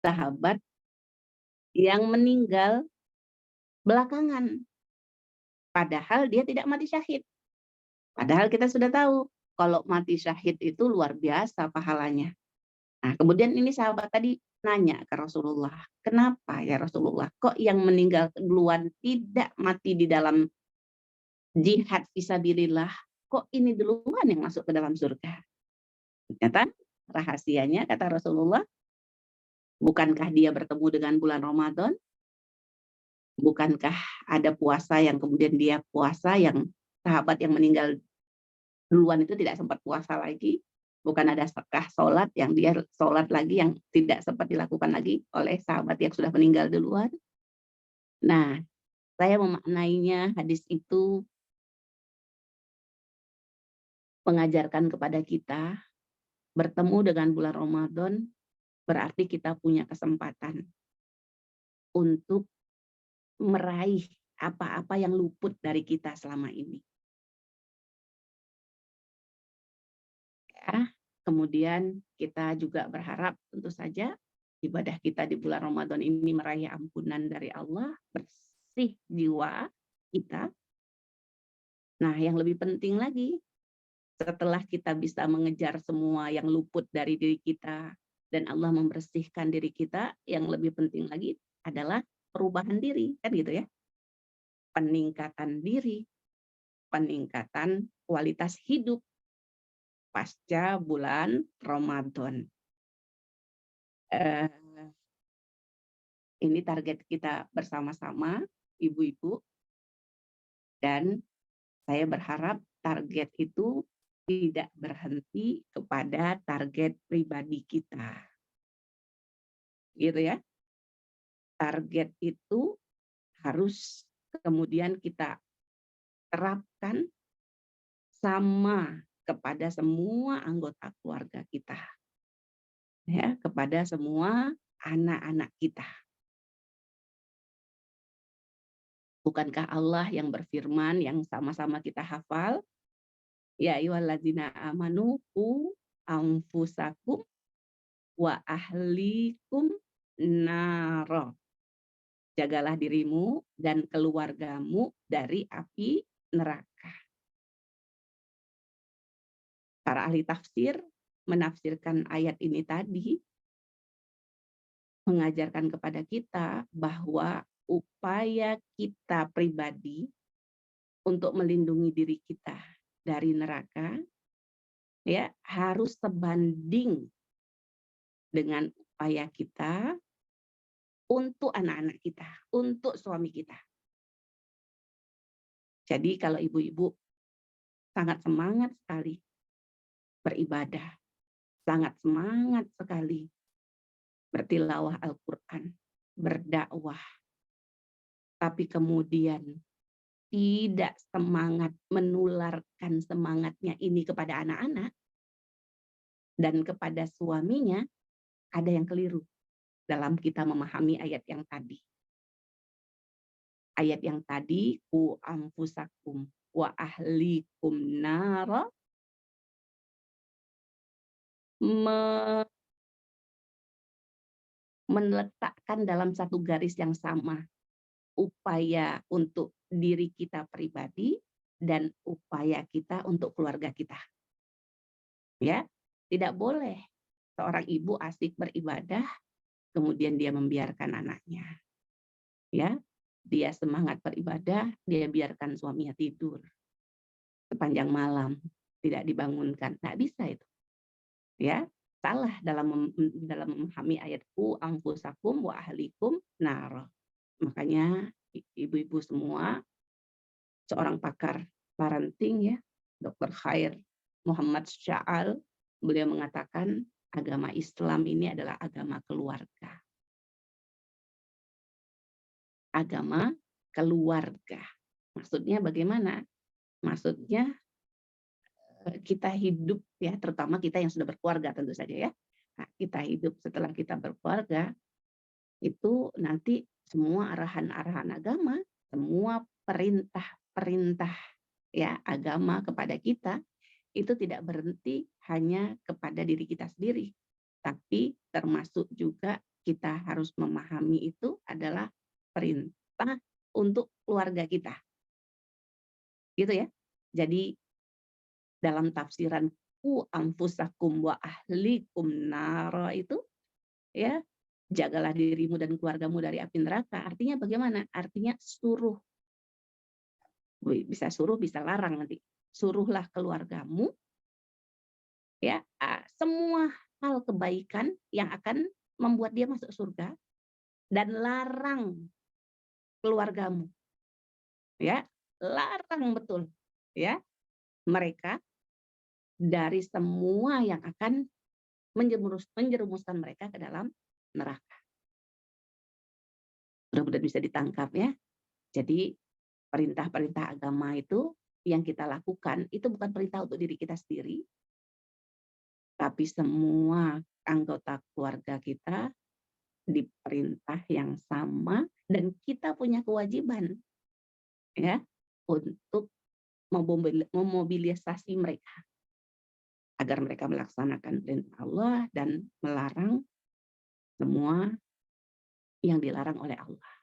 sahabat yang meninggal belakangan, padahal dia tidak mati syahid. Padahal kita sudah tahu kalau mati syahid itu luar biasa pahalanya. Nah, kemudian ini sahabat tadi nanya ke Rasulullah, "Kenapa ya Rasulullah? Kok yang meninggal duluan tidak mati di dalam jihad fisabilillah, kok ini duluan yang masuk ke dalam surga?" Ternyata rahasianya kata Rasulullah, bukankah dia bertemu dengan bulan Ramadan? Bukankah ada puasa yang kemudian dia puasa, yang sahabat yang meninggal duluan itu tidak sempat puasa lagi? Bukan ada sekah sholat yang dia sholat lagi yang tidak sempat dilakukan lagi oleh sahabat yang sudah meninggal duluan? Nah, saya memaknainya hadis itu mengajarkan kepada kita, bertemu dengan bulan Ramadan berarti kita punya kesempatan untuk meraih apa-apa yang luput dari kita selama ini. Ya, kemudian kita juga berharap tentu saja ibadah kita di bulan Ramadan ini meraih ampunan dari Allah, bersih jiwa kita. Nah, yang lebih penting lagi, setelah kita bisa mengejar semua yang luput dari diri kita dan Allah membersihkan diri kita, yang lebih penting lagi adalah perubahan diri, kan gitu ya. Peningkatan diri, peningkatan kualitas hidup pasca bulan Ramadan. Eh, ini target kita bersama-sama, ibu-ibu, dan saya berharap target itu tidak berhenti kepada target pribadi kita. Gitu ya. Target itu harus kemudian kita terapkan sama kepada semua anggota keluarga kita. Ya, kepada semua anak-anak kita. Bukankah Allah yang berfirman yang sama-sama kita hafal? Ya ayyuhalladzina amanu qu anfusakum wa ahlikum naro. Jagalah dirimu dan keluargamu dari api neraka. Para ahli tafsir menafsirkan ayat ini tadi mengajarkan kepada kita bahwa upaya kita pribadi untuk melindungi diri kita dari neraka ya harus sebanding dengan upaya kita untuk anak-anak kita, untuk suami kita. Jadi kalau ibu-ibu sangat semangat sekali beribadah, sangat semangat sekali bertilawah Al-Quran, berdakwah, tapi kemudian tidak semangat menularkan semangatnya ini kepada anak-anak dan kepada suaminya, ada yang keliru dalam kita memahami ayat yang tadi. Ayat yang tadi, ku anfusakum wa ahlikum nara, meletakkan dalam satu garis yang sama upaya untuk diri kita pribadi dan upaya kita untuk keluarga kita. Ya, tidak boleh seorang ibu asik beribadah kemudian dia membiarkan anaknya. Ya, dia semangat beribadah, dia biarkan suaminya tidur sepanjang malam, tidak dibangunkan. Nggak bisa itu. Ya, salah dalam memahami ayatku anfusakum wa ahlikum nar. Makanya ibu-ibu semua, seorang pakar parenting ya, Dr. Khair Muhammad Sya'al, beliau mengatakan agama Islam ini adalah agama keluarga. Agama keluarga. Maksudnya bagaimana? Maksudnya kita hidup ya, terutama kita yang sudah berkeluarga tentu saja ya. Nah, kita hidup setelah kita berkeluarga, itu nanti semua arahan-arahan agama, semua perintah-perintah ya agama kepada kita itu tidak berhenti hanya kepada diri kita sendiri, tapi termasuk juga kita harus memahami itu adalah perintah untuk keluarga kita. Gitu ya. Jadi dalam tafsiran ku anfusakum wa ahlikum nara itu ya, jagalah dirimu dan keluargamu dari api neraka. Artinya bagaimana? Artinya suruh, bisa suruh, bisa larang nanti. Suruhlah keluargamu ya, semua hal kebaikan yang akan membuat dia masuk surga, dan larang keluargamu ya, larang betul ya mereka dari semua yang akan menjerumuskan mereka ke dalam neraka. Mudah-mudahan bisa ditangkap ya. Jadi perintah-perintah agama itu yang kita lakukan itu bukan perintah untuk diri kita sendiri, tapi semua anggota keluarga kita diperintah yang sama, dan kita punya kewajiban ya untuk memobilisasi mereka agar mereka melaksanakan perintah Allah dan melarang semua yang dilarang oleh Allah.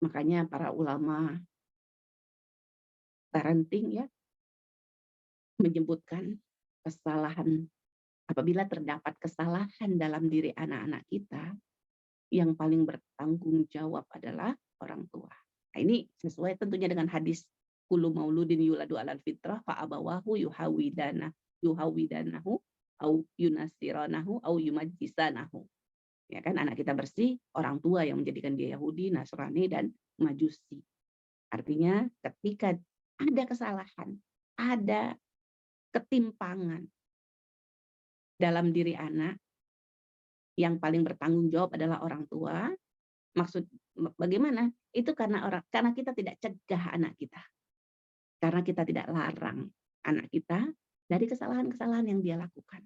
Makanya para ulama parenting ya menyebutkan kesalahan, apabila terdapat kesalahan dalam diri anak-anak kita, yang paling bertanggung jawab adalah orang tua. Nah, ini sesuai tentunya dengan hadis kullu mauludin yuladu alal fitrah fa abawahu yuhawidanahu au yunasiranahu au yumajjisanahu. Ya kan, anak kita bersih, orang tua yang menjadikan dia Yahudi, Nasrani, dan Majusi. Artinya ketika ada kesalahan, ada ketimpangan dalam diri anak, yang paling bertanggung jawab adalah orang tua. Maksud bagaimana? Itu karena kita tidak cegah anak kita. Karena kita tidak larang anak kita dari kesalahan-kesalahan yang dia lakukan.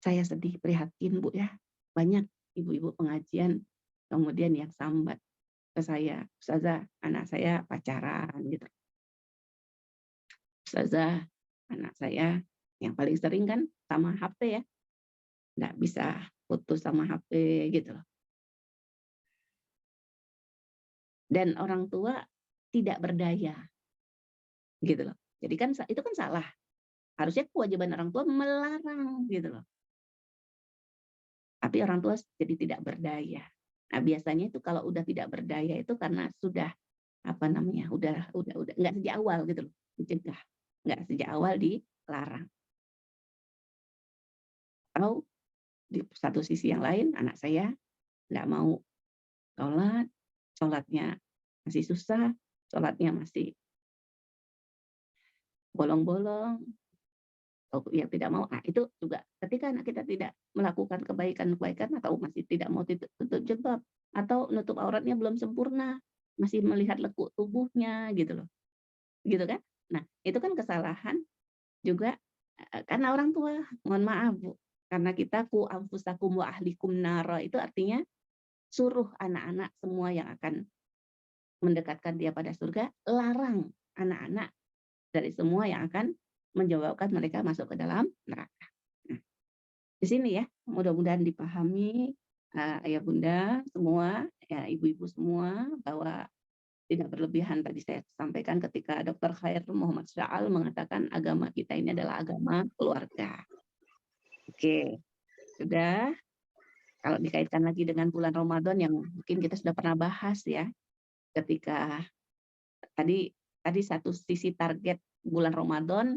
Saya sedih, prihatin Bu ya. Banyak ibu-ibu pengajian kemudian yang sambat ke saya, Ustazah, anak saya pacaran gitu. Ustazah, anak saya yang paling sering kan sama HP ya. Nggak bisa putus sama HP gitu loh. Dan orang tua tidak berdaya gitu loh. Jadi kan itu kan salah. Harusnya kewajiban orang tua melarang gitu loh. Tapi orang tua jadi tidak berdaya. Nah, biasanya itu kalau udah tidak berdaya itu karena sudah udah nggak sejak awal gitu loh, dicegah. Nggak sejak awal dilarang. Atau di satu sisi yang lain, anak saya nggak mau sholatnya masih susah, sholatnya masih bolong-bolong, yang tidak mau. Nah, itu juga ketika anak kita tidak melakukan kebaikan-kebaikan atau masih tidak mau tutup jilbab atau nutup auratnya belum sempurna, masih melihat lekuk tubuhnya gitu loh. Gitu kan? Nah, itu kan kesalahan juga karena orang tua. Mohon maaf, Bu. Karena kita ku anfusakum wa ahlikum nara, itu artinya suruh anak-anak semua yang akan mendekatkan dia pada surga, larang anak-anak dari semua yang akan menjawabkan mereka masuk ke dalam neraka. Nah, di sini ya, mudah-mudahan dipahami ayah bunda semua, ya ibu-ibu semua, bahwa tidak berlebihan tadi saya sampaikan ketika Dr. Khair Muhammad Sya'al mengatakan agama kita ini adalah agama keluarga. Oke, sudah. Kalau dikaitkan lagi dengan bulan Ramadan yang mungkin kita sudah pernah bahas ya, ketika tadi satu sisi target bulan Ramadan,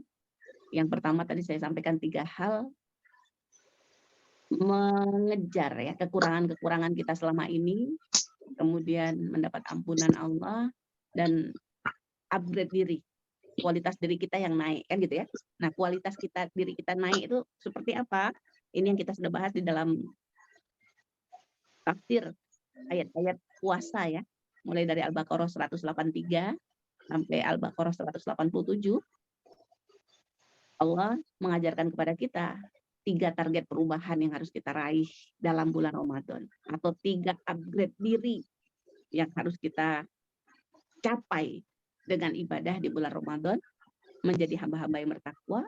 yang pertama tadi saya sampaikan 3 hal, mengejar ya kekurangan-kekurangan kita selama ini, kemudian mendapat ampunan Allah, dan upgrade diri, kualitas diri kita yang naik kan gitu ya. Nah, kualitas diri kita naik itu seperti apa? Ini yang kita sudah bahas di dalam tafsir ayat-ayat puasa ya, mulai dari Al-Baqarah 183 sampai Al-Baqarah 187. Allah mengajarkan kepada kita 3 target perubahan yang harus kita raih dalam bulan Ramadan, atau 3 upgrade diri yang harus kita capai dengan ibadah di bulan Ramadan, menjadi hamba-hamba yang bertakwa,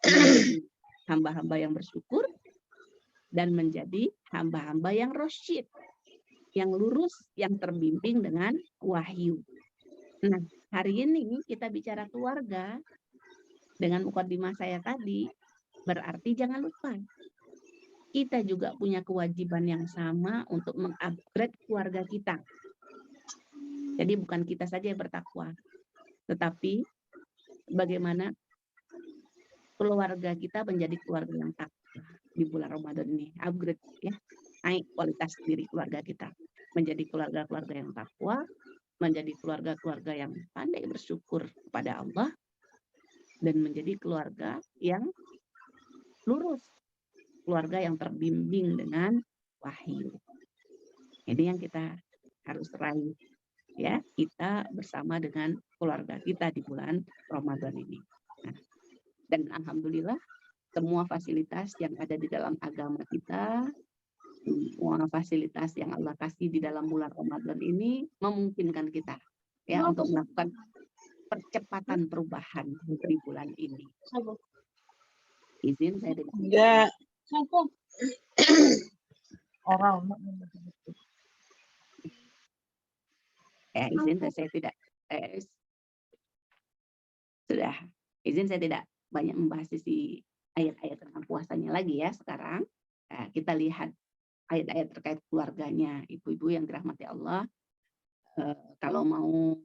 menjadi hamba-hamba yang bersyukur, dan menjadi hamba-hamba yang rasyid, yang lurus, yang terbimbing dengan wahyu. Nah, hari ini kita bicara keluarga dengan mukadimah saya tadi, berarti jangan lupa kita juga punya kewajiban yang sama untuk mengupgrade keluarga kita. Jadi bukan kita saja yang bertakwa, tetapi bagaimana keluarga kita menjadi keluarga yang takwa di bulan Ramadan ini. Upgrade ya, naik kualitas diri keluarga kita. Menjadi keluarga-keluarga yang takwa, menjadi keluarga-keluarga yang pandai bersyukur kepada Allah, dan menjadi keluarga yang lurus, keluarga yang terbimbing dengan wahyu. Ini yang kita harus raih ya, kita bersama dengan keluarga kita di bulan Ramadan ini. Nah, dan alhamdulillah semua fasilitas yang ada di dalam agama kita, semua fasilitas yang Allah kasih di dalam bulan Ramadan ini memungkinkan kita ya untuk melakukan percepatan perubahan di bulan ini. Izin saya tidak. Enggak. Izin saya tidak sudah izin saya tidak banyak membahas sisi ayat-ayat tentang puasanya lagi ya sekarang. Kita lihat ayat-ayat terkait keluarganya ibu-ibu yang dirahmati Allah. Kalau mau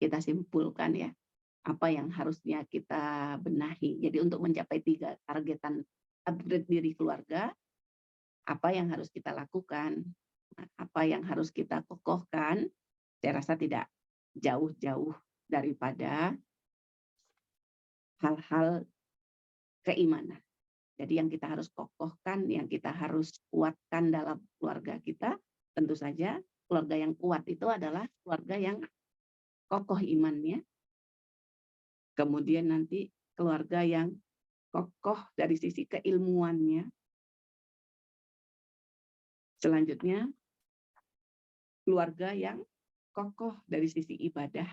kita simpulkan ya, apa yang harusnya kita benahi. Jadi untuk mencapai 3 targetan upgrade diri keluarga, apa yang harus kita lakukan, apa yang harus kita kokohkan, saya rasa tidak jauh-jauh daripada hal-hal keimanan. Jadi yang kita harus kokohkan, yang kita harus kuatkan dalam keluarga kita, tentu saja keluarga yang kuat itu adalah keluarga yang kokoh imannya. Kemudian nanti keluarga yang kokoh dari sisi keilmuannya. Selanjutnya, keluarga yang kokoh dari sisi ibadah.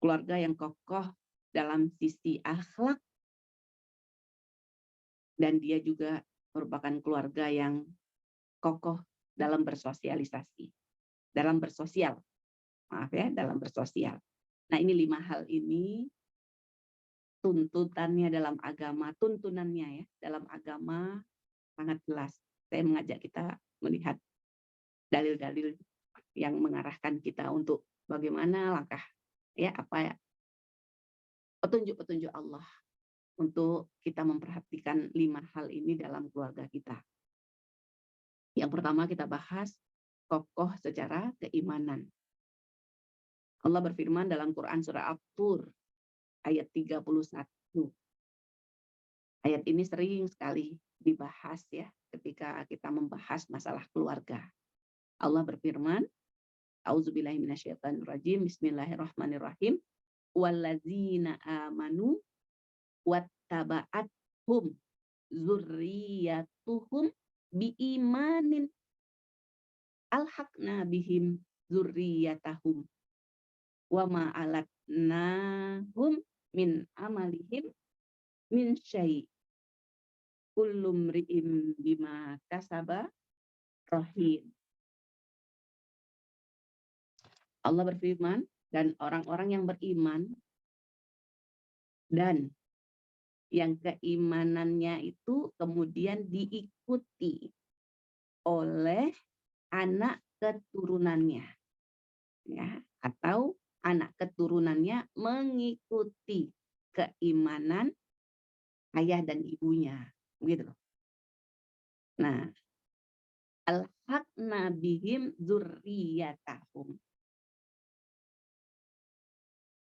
Keluarga yang kokoh dalam sisi akhlak. Dan dia juga merupakan keluarga yang kokoh dalam bersosialisasi. Dalam bersosial. Maaf ya, dalam bersosial. Nah, ini 5 hal ini tuntutannya dalam agama, tuntunannya ya, dalam agama sangat jelas. Saya mengajak kita melihat dalil-dalil yang mengarahkan kita untuk bagaimana langkah ya, apa ya, petunjuk-petunjuk Allah untuk kita memperhatikan 5 hal ini dalam keluarga kita. Yang pertama kita bahas kokoh secara keimanan. Allah berfirman dalam Quran surah At-Tur ayat 31. Ayat ini sering sekali dibahas ya ketika kita membahas masalah keluarga. Allah berfirman, A'udzubillahi minasyaitonirrajim, bismillahirrahmanirrahim. Wallazina amanu wattaba'athum dzurriyyatuhum biimanin alhaqna bihim dzurriyyatahum wa ma alatnahum min amalihim min syai' kullu mri'in bima kasaba rahin. Allah berfirman, dan orang-orang yang beriman dan yang keimanannya itu kemudian diikuti oleh anak keturunannya, ya, atau anak keturunannya mengikuti keimanan ayah dan ibunya, gitu. Nah, alhaqna bihim dzurriyyatahum.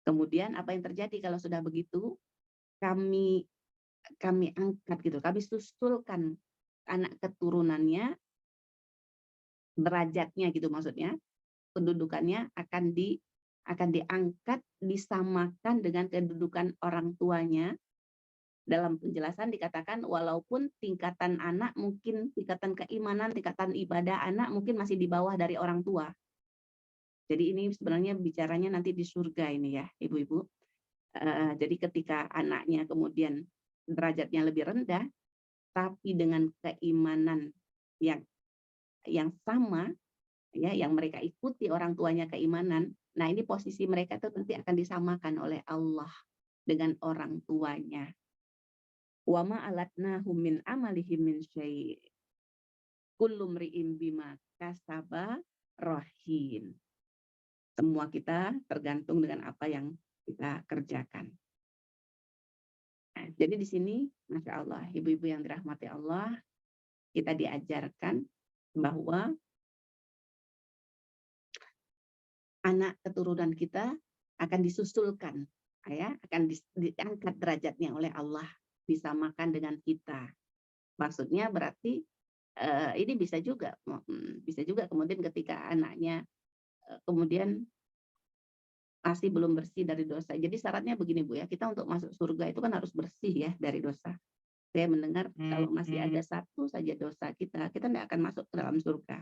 Kemudian apa yang terjadi kalau sudah begitu? Kami angkat gitu, kami susulkan anak keturunannya, derajatnya gitu maksudnya, kedudukannya akan diangkat, disamakan dengan kedudukan orang tuanya. Dalam penjelasan dikatakan walaupun tingkatan anak mungkin, tingkatan keimanan, tingkatan ibadah anak mungkin masih di bawah dari orang tua. Jadi ini sebenarnya bicaranya nanti di surga ini ya, ibu-ibu. Jadi ketika anaknya kemudian derajatnya lebih rendah, tapi dengan keimanan yang sama, ya, yang mereka ikuti orang tuanya keimanan. Nah, ini posisi mereka tuh nanti akan disamakan oleh Allah dengan orang tuanya. Wa ma alatnahum min amalihim min syai'. Kullu mri'in bima kasaba rahin. Semua kita tergantung dengan apa yang kita kerjakan. Nah, jadi di sini, Masya Allah, ibu-ibu yang dirahmati Allah, kita diajarkan bahwa anak keturunan kita akan disusulkan, ya, akan diangkat derajatnya oleh Allah, disamakan dengan kita. Maksudnya berarti ini bisa juga kemudian ketika anaknya kemudian masih belum bersih dari dosa. Jadi syaratnya begini Bu ya, kita untuk masuk surga itu kan harus bersih ya dari dosa. Saya mendengar kalau masih ada satu saja dosa kita tidak akan masuk ke dalam surga.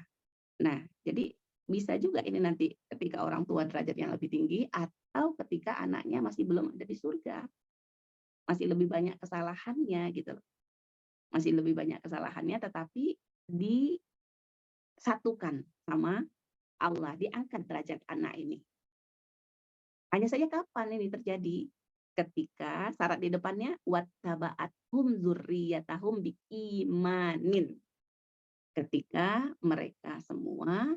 Nah, jadi bisa juga ini nanti ketika orang tua derajat yang lebih tinggi atau ketika anaknya masih belum ada di surga. Masih lebih banyak kesalahannya gitu loh. Masih lebih banyak kesalahannya tetapi disatukan sama Allah, diangkat derajat anak ini. Hanya saja kapan ini terjadi? Ketika syarat di depannya wattaba'athum dzurriyyatahum biimanin. Ketika mereka semua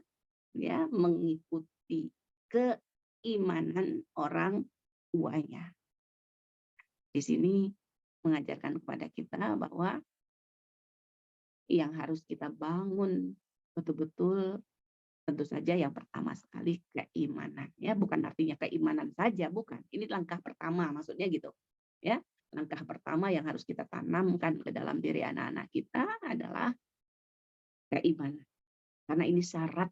ya mengikuti keimanan orang tuanya. Di sini mengajarkan kepada kita bahwa yang harus kita bangun betul-betul tentu saja yang pertama sekali keimanan. Ya, bukan artinya keimanan saja, bukan. Ini langkah pertama maksudnya gitu. Ya, langkah pertama yang harus kita tanamkan ke dalam diri anak-anak kita adalah keimanan. Karena ini syarat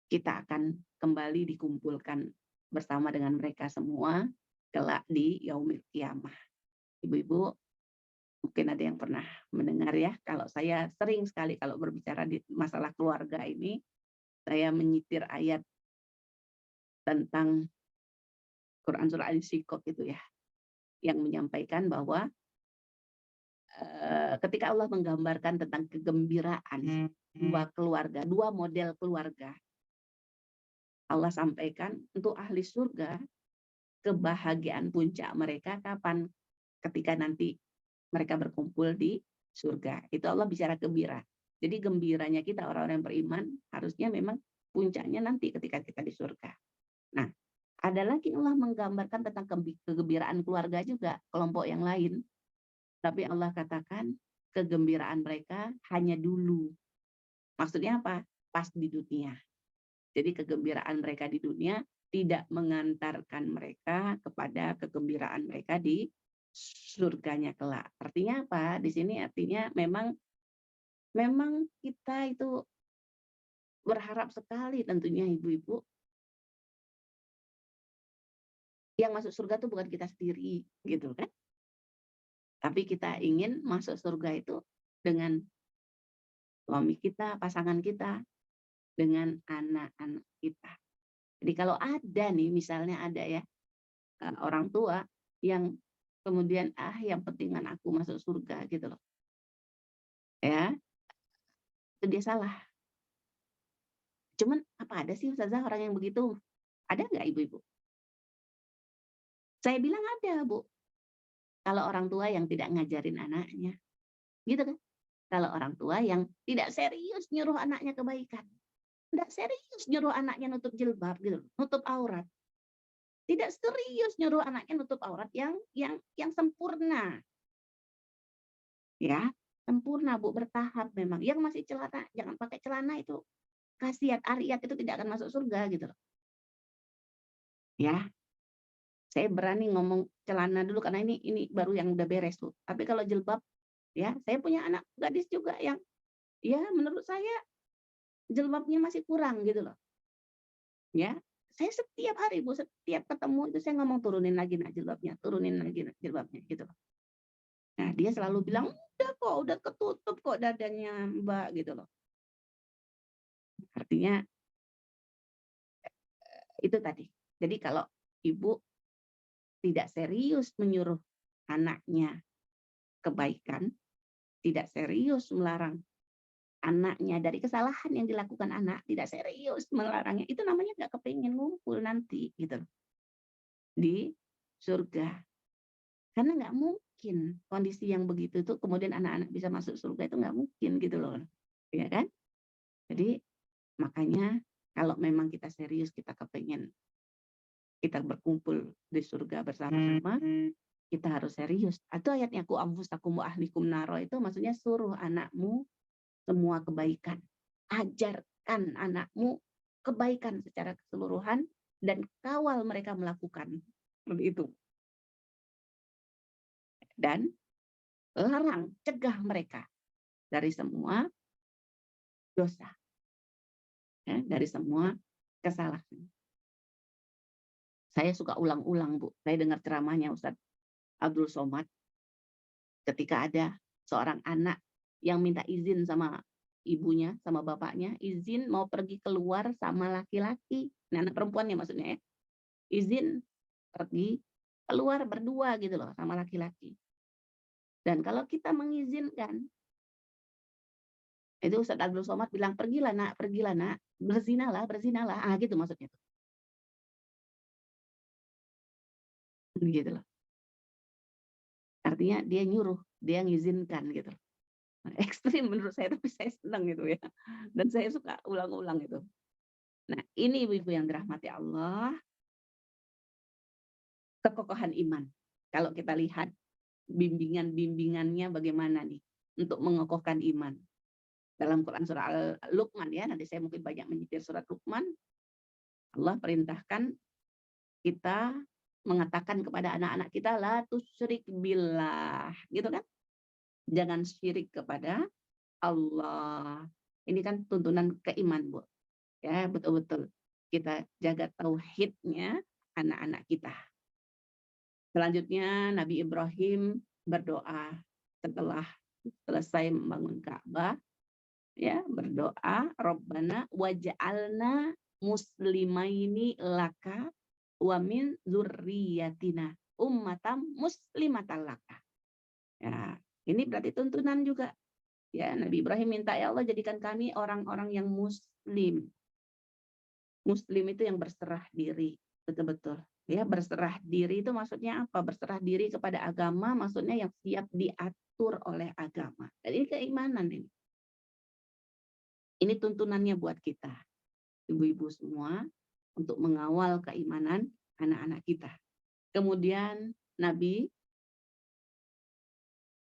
kita akan kembali dikumpulkan bersama dengan mereka semua kelak di yaumil qiyamah. Ibu-ibu, mungkin ada yang pernah mendengar ya, kalau saya sering sekali kalau berbicara di masalah keluarga ini, saya menyitir ayat tentang Quran surah Al-Insyiqaq itu ya, yang menyampaikan bahwa ketika Allah menggambarkan tentang kegembiraan dua keluarga, dua model keluarga, Allah sampaikan untuk ahli surga kebahagiaan puncak mereka kapan? Ketika nanti mereka berkumpul di surga. Itu Allah bicara gembira. Jadi gembiranya kita orang-orang yang beriman harusnya memang puncaknya nanti ketika kita di surga. Nah, ada lagi Allah menggambarkan tentang kegembiraan keluarga juga, kelompok yang lain. Tapi Allah katakan kegembiraan mereka hanya dulu. Maksudnya apa? Pas di dunia. Jadi kegembiraan mereka di dunia tidak mengantarkan mereka kepada kegembiraan mereka di surganya kelak. Artinya apa? Di sini artinya memang kita itu berharap sekali tentunya ibu-ibu yang masuk surga itu bukan kita sendiri gitu kan. Tapi kita ingin masuk surga itu dengan suami kita, pasangan kita, dengan anak-anak kita. Jadi kalau ada nih misalnya ada ya orang tua yang kemudian yang pentingan aku masuk surga gitu loh. Ya, itu dia salah. Cuman apa ada sih Ustazah orang yang begitu? Ada nggak ibu-ibu? Saya bilang ada, Bu. Kalau orang tua yang tidak ngajarin anaknya. Gitu kan? Kalau orang tua yang tidak serius nyuruh anaknya kebaikan. Tidak serius nyuruh anaknya nutup jilbab gitu, nutup aurat. Tidak serius nyuruh anaknya nutup aurat yang sempurna. Ya, sempurna Bu, bertahap memang. Yang masih celana, jangan pakai celana itu. Kasiat Ariat itu tidak akan masuk surga gitu loh. Ya, saya berani ngomong celana dulu karena ini baru yang udah beres tuh. Tapi kalau jilbab, ya saya punya anak gadis juga yang, ya menurut saya jilbabnya masih kurang gitu loh. Ya, saya setiap hari Bu, setiap ketemu itu saya ngomong turunin lagi nak jilbabnya, turunin lagi nak jilbabnya gitu loh. Nah dia selalu bilang udah kok, udah ketutup kok dadanya Mbak gitu loh. Artinya itu tadi. Jadi kalau ibu tidak serius menyuruh anaknya kebaikan, tidak serius melarang anaknya dari kesalahan yang dilakukan anak, tidak serius melarangnya, itu namanya nggak kepengen ngumpul nanti gitu loh, di surga. Karena nggak mungkin kondisi yang begitu tuh kemudian anak-anak bisa masuk surga, itu nggak mungkin gitu loh, ya kan? Jadi makanya kalau memang kita serius, kita kepengen kita berkumpul di surga bersama-sama, kita harus serius. Atau ayatnya ku anfusakum wa ahlikum naro, itu maksudnya suruh anakmu semua kebaikan. Ajarkan anakmu kebaikan secara keseluruhan dan kawal mereka melakukan. Seperti itu. Dan larang, cegah mereka dari semua dosa. Ya, dari semua kesalahan. Saya suka ulang-ulang, Bu. Saya dengar ceramahnya Ustadz Abdul Somad ketika ada seorang anak yang minta izin sama ibunya, sama bapaknya, izin mau pergi keluar sama laki-laki. Nah, anak perempuannya maksudnya ya. Izin pergi keluar berdua gitu loh sama laki-laki. Dan kalau kita mengizinkan, itu Ustadz Abdul Somad bilang, pergilah nak, berzinalah, gitu maksudnya. Gitu loh. Artinya dia nyuruh, dia ngizinkan gitu. Ekstrim menurut saya, tapi saya senang gitu ya. Dan saya suka ulang-ulang itu. Nah, ini ibu-ibu yang dirahmati Allah, kekokohan iman. Kalau kita lihat bimbingan-bimbingannya bagaimana nih untuk mengokohkan iman. Dalam Quran surah Al-Luqman ya, nanti saya mungkin banyak menyitir surat Luqman, Allah perintahkan kita mengatakan kepada anak-anak kita, la tusyrik billah, gitu kan? Jangan syirik kepada Allah. Ini kan tuntunan keiman, Bu. Ya, betul-betul kita jaga tauhidnya anak-anak kita. Selanjutnya Nabi Ibrahim berdoa setelah selesai membangun Ka'bah, ya, berdoa, Rabbana waj'alna muslimaini laka wa min dzurriyyatina ummatan muslimatan laka. Ya, ini berarti tuntunan juga. Ya, Nabi Ibrahim minta, ya Allah jadikan kami orang-orang yang muslim. Muslim itu yang berserah diri, betul-betul. Ya, berserah diri itu maksudnya apa? Berserah diri kepada agama, maksudnya yang siap diatur oleh agama. Dan ini keimanan ini. Ini tuntunannya buat kita, ibu-ibu semua, untuk mengawal keimanan anak-anak kita. Kemudian Nabi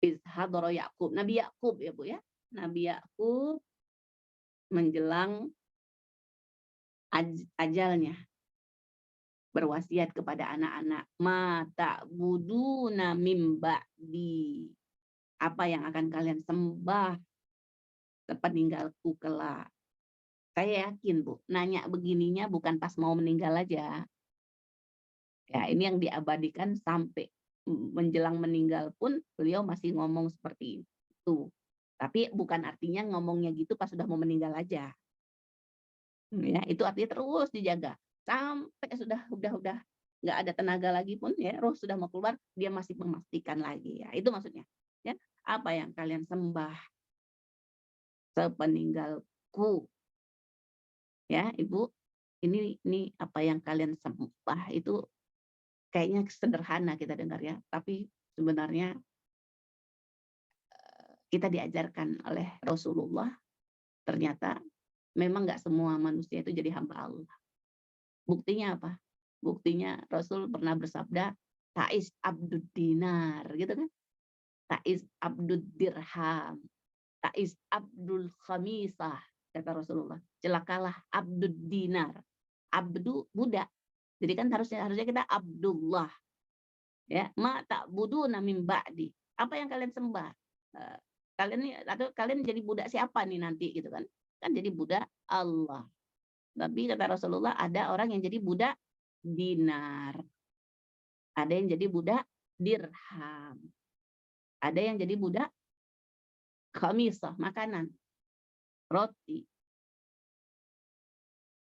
Ishadoro Yakub, Nabi Yakub ya Bu ya. Nabi Yakub menjelang ajalnya berwasiat kepada anak-anak, mata buduna mimba di, apa yang akan kalian sembah sepeninggalku kelak. Saya yakin Bu, nanya begininya bukan pas mau meninggal aja. Ya, ini yang diabadikan sampai menjelang meninggal pun beliau masih ngomong seperti itu. Tapi bukan artinya ngomongnya gitu pas sudah mau meninggal aja. Ya, itu artinya terus dijaga sampai udah nggak ada tenaga lagi pun ya, roh sudah mau keluar, dia masih memastikan lagi ya. Itu maksudnya. Ya, apa yang kalian sembah sepeninggalku. Ya, Ibu, ini apa yang kalian sembah itu kayaknya sederhana kita dengar ya, tapi sebenarnya kita diajarkan oleh Rasulullah, ternyata memang nggak semua manusia itu jadi hamba Allah. Buktinya apa? Buktinya Rasul pernah bersabda, Ta'is abdud dinar, gitu kan? Ta'is abdud dirham, Ta'is abdul khamisah, kata Rasulullah. Celakalah abdud dinar. Abdu budak. Jadi kan harusnya kita Abdullah. Ya, ma ta'buduna min ba'di. Apa yang kalian sembah? Kalian nih, atau kalian jadi budak siapa nih nanti gitu kan? Kan jadi budak Allah. Tapi kata Rasulullah ada orang yang jadi budak dinar. Ada yang jadi budak dirham. Ada yang jadi budak khamisah, makanan, roti.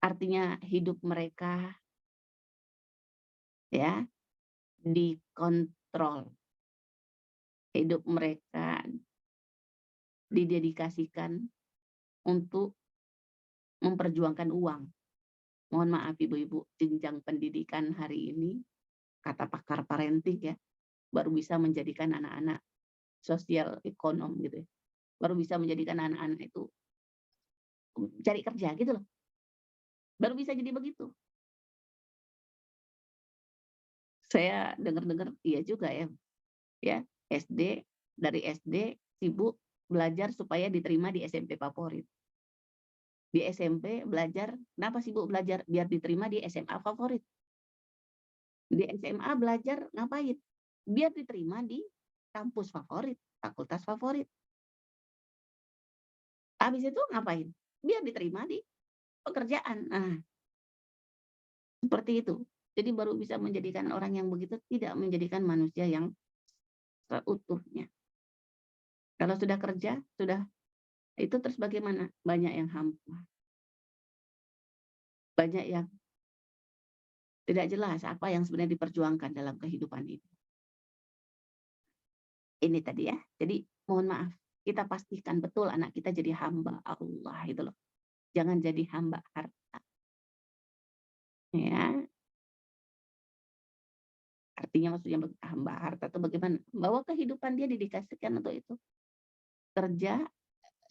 Artinya hidup mereka ya dikontrol. hidup mereka didedikasikan untuk memperjuangkan uang. Mohon maaf ibu-ibu, jenjang pendidikan hari ini, kata pakar parenting ya, baru bisa menjadikan anak-anak sosial ekonom gitu ya. Baru bisa menjadikan anak-anak itu cari kerja gitu loh. Baru bisa jadi begitu. Saya dengar-dengar iya juga ya SD, dari SD sibuk belajar supaya diterima di SMP favorit. Di SMP belajar, kenapa sibuk belajar? Biar diterima di SMA favorit. Di SMA belajar ngapain? Biar diterima di kampus favorit, fakultas favorit. Habis itu ngapain? Biar diterima di pekerjaan. Nah, seperti itu. Jadi baru bisa menjadikan orang yang begitu, tidak menjadikan manusia yang seutuhnya. Kalau sudah kerja, sudah itu terus bagaimana? Banyak yang hampa. Banyak yang tidak jelas apa yang sebenarnya diperjuangkan dalam kehidupan ini. Ini tadi ya. Jadi mohon maaf, kita pastikan betul anak kita jadi hamba Allah itu loh. Jangan jadi hamba harta. Ya, artinya maksudnya hamba harta itu bagaimana? Bahwa kehidupan dia didikasikan untuk itu. Kerja,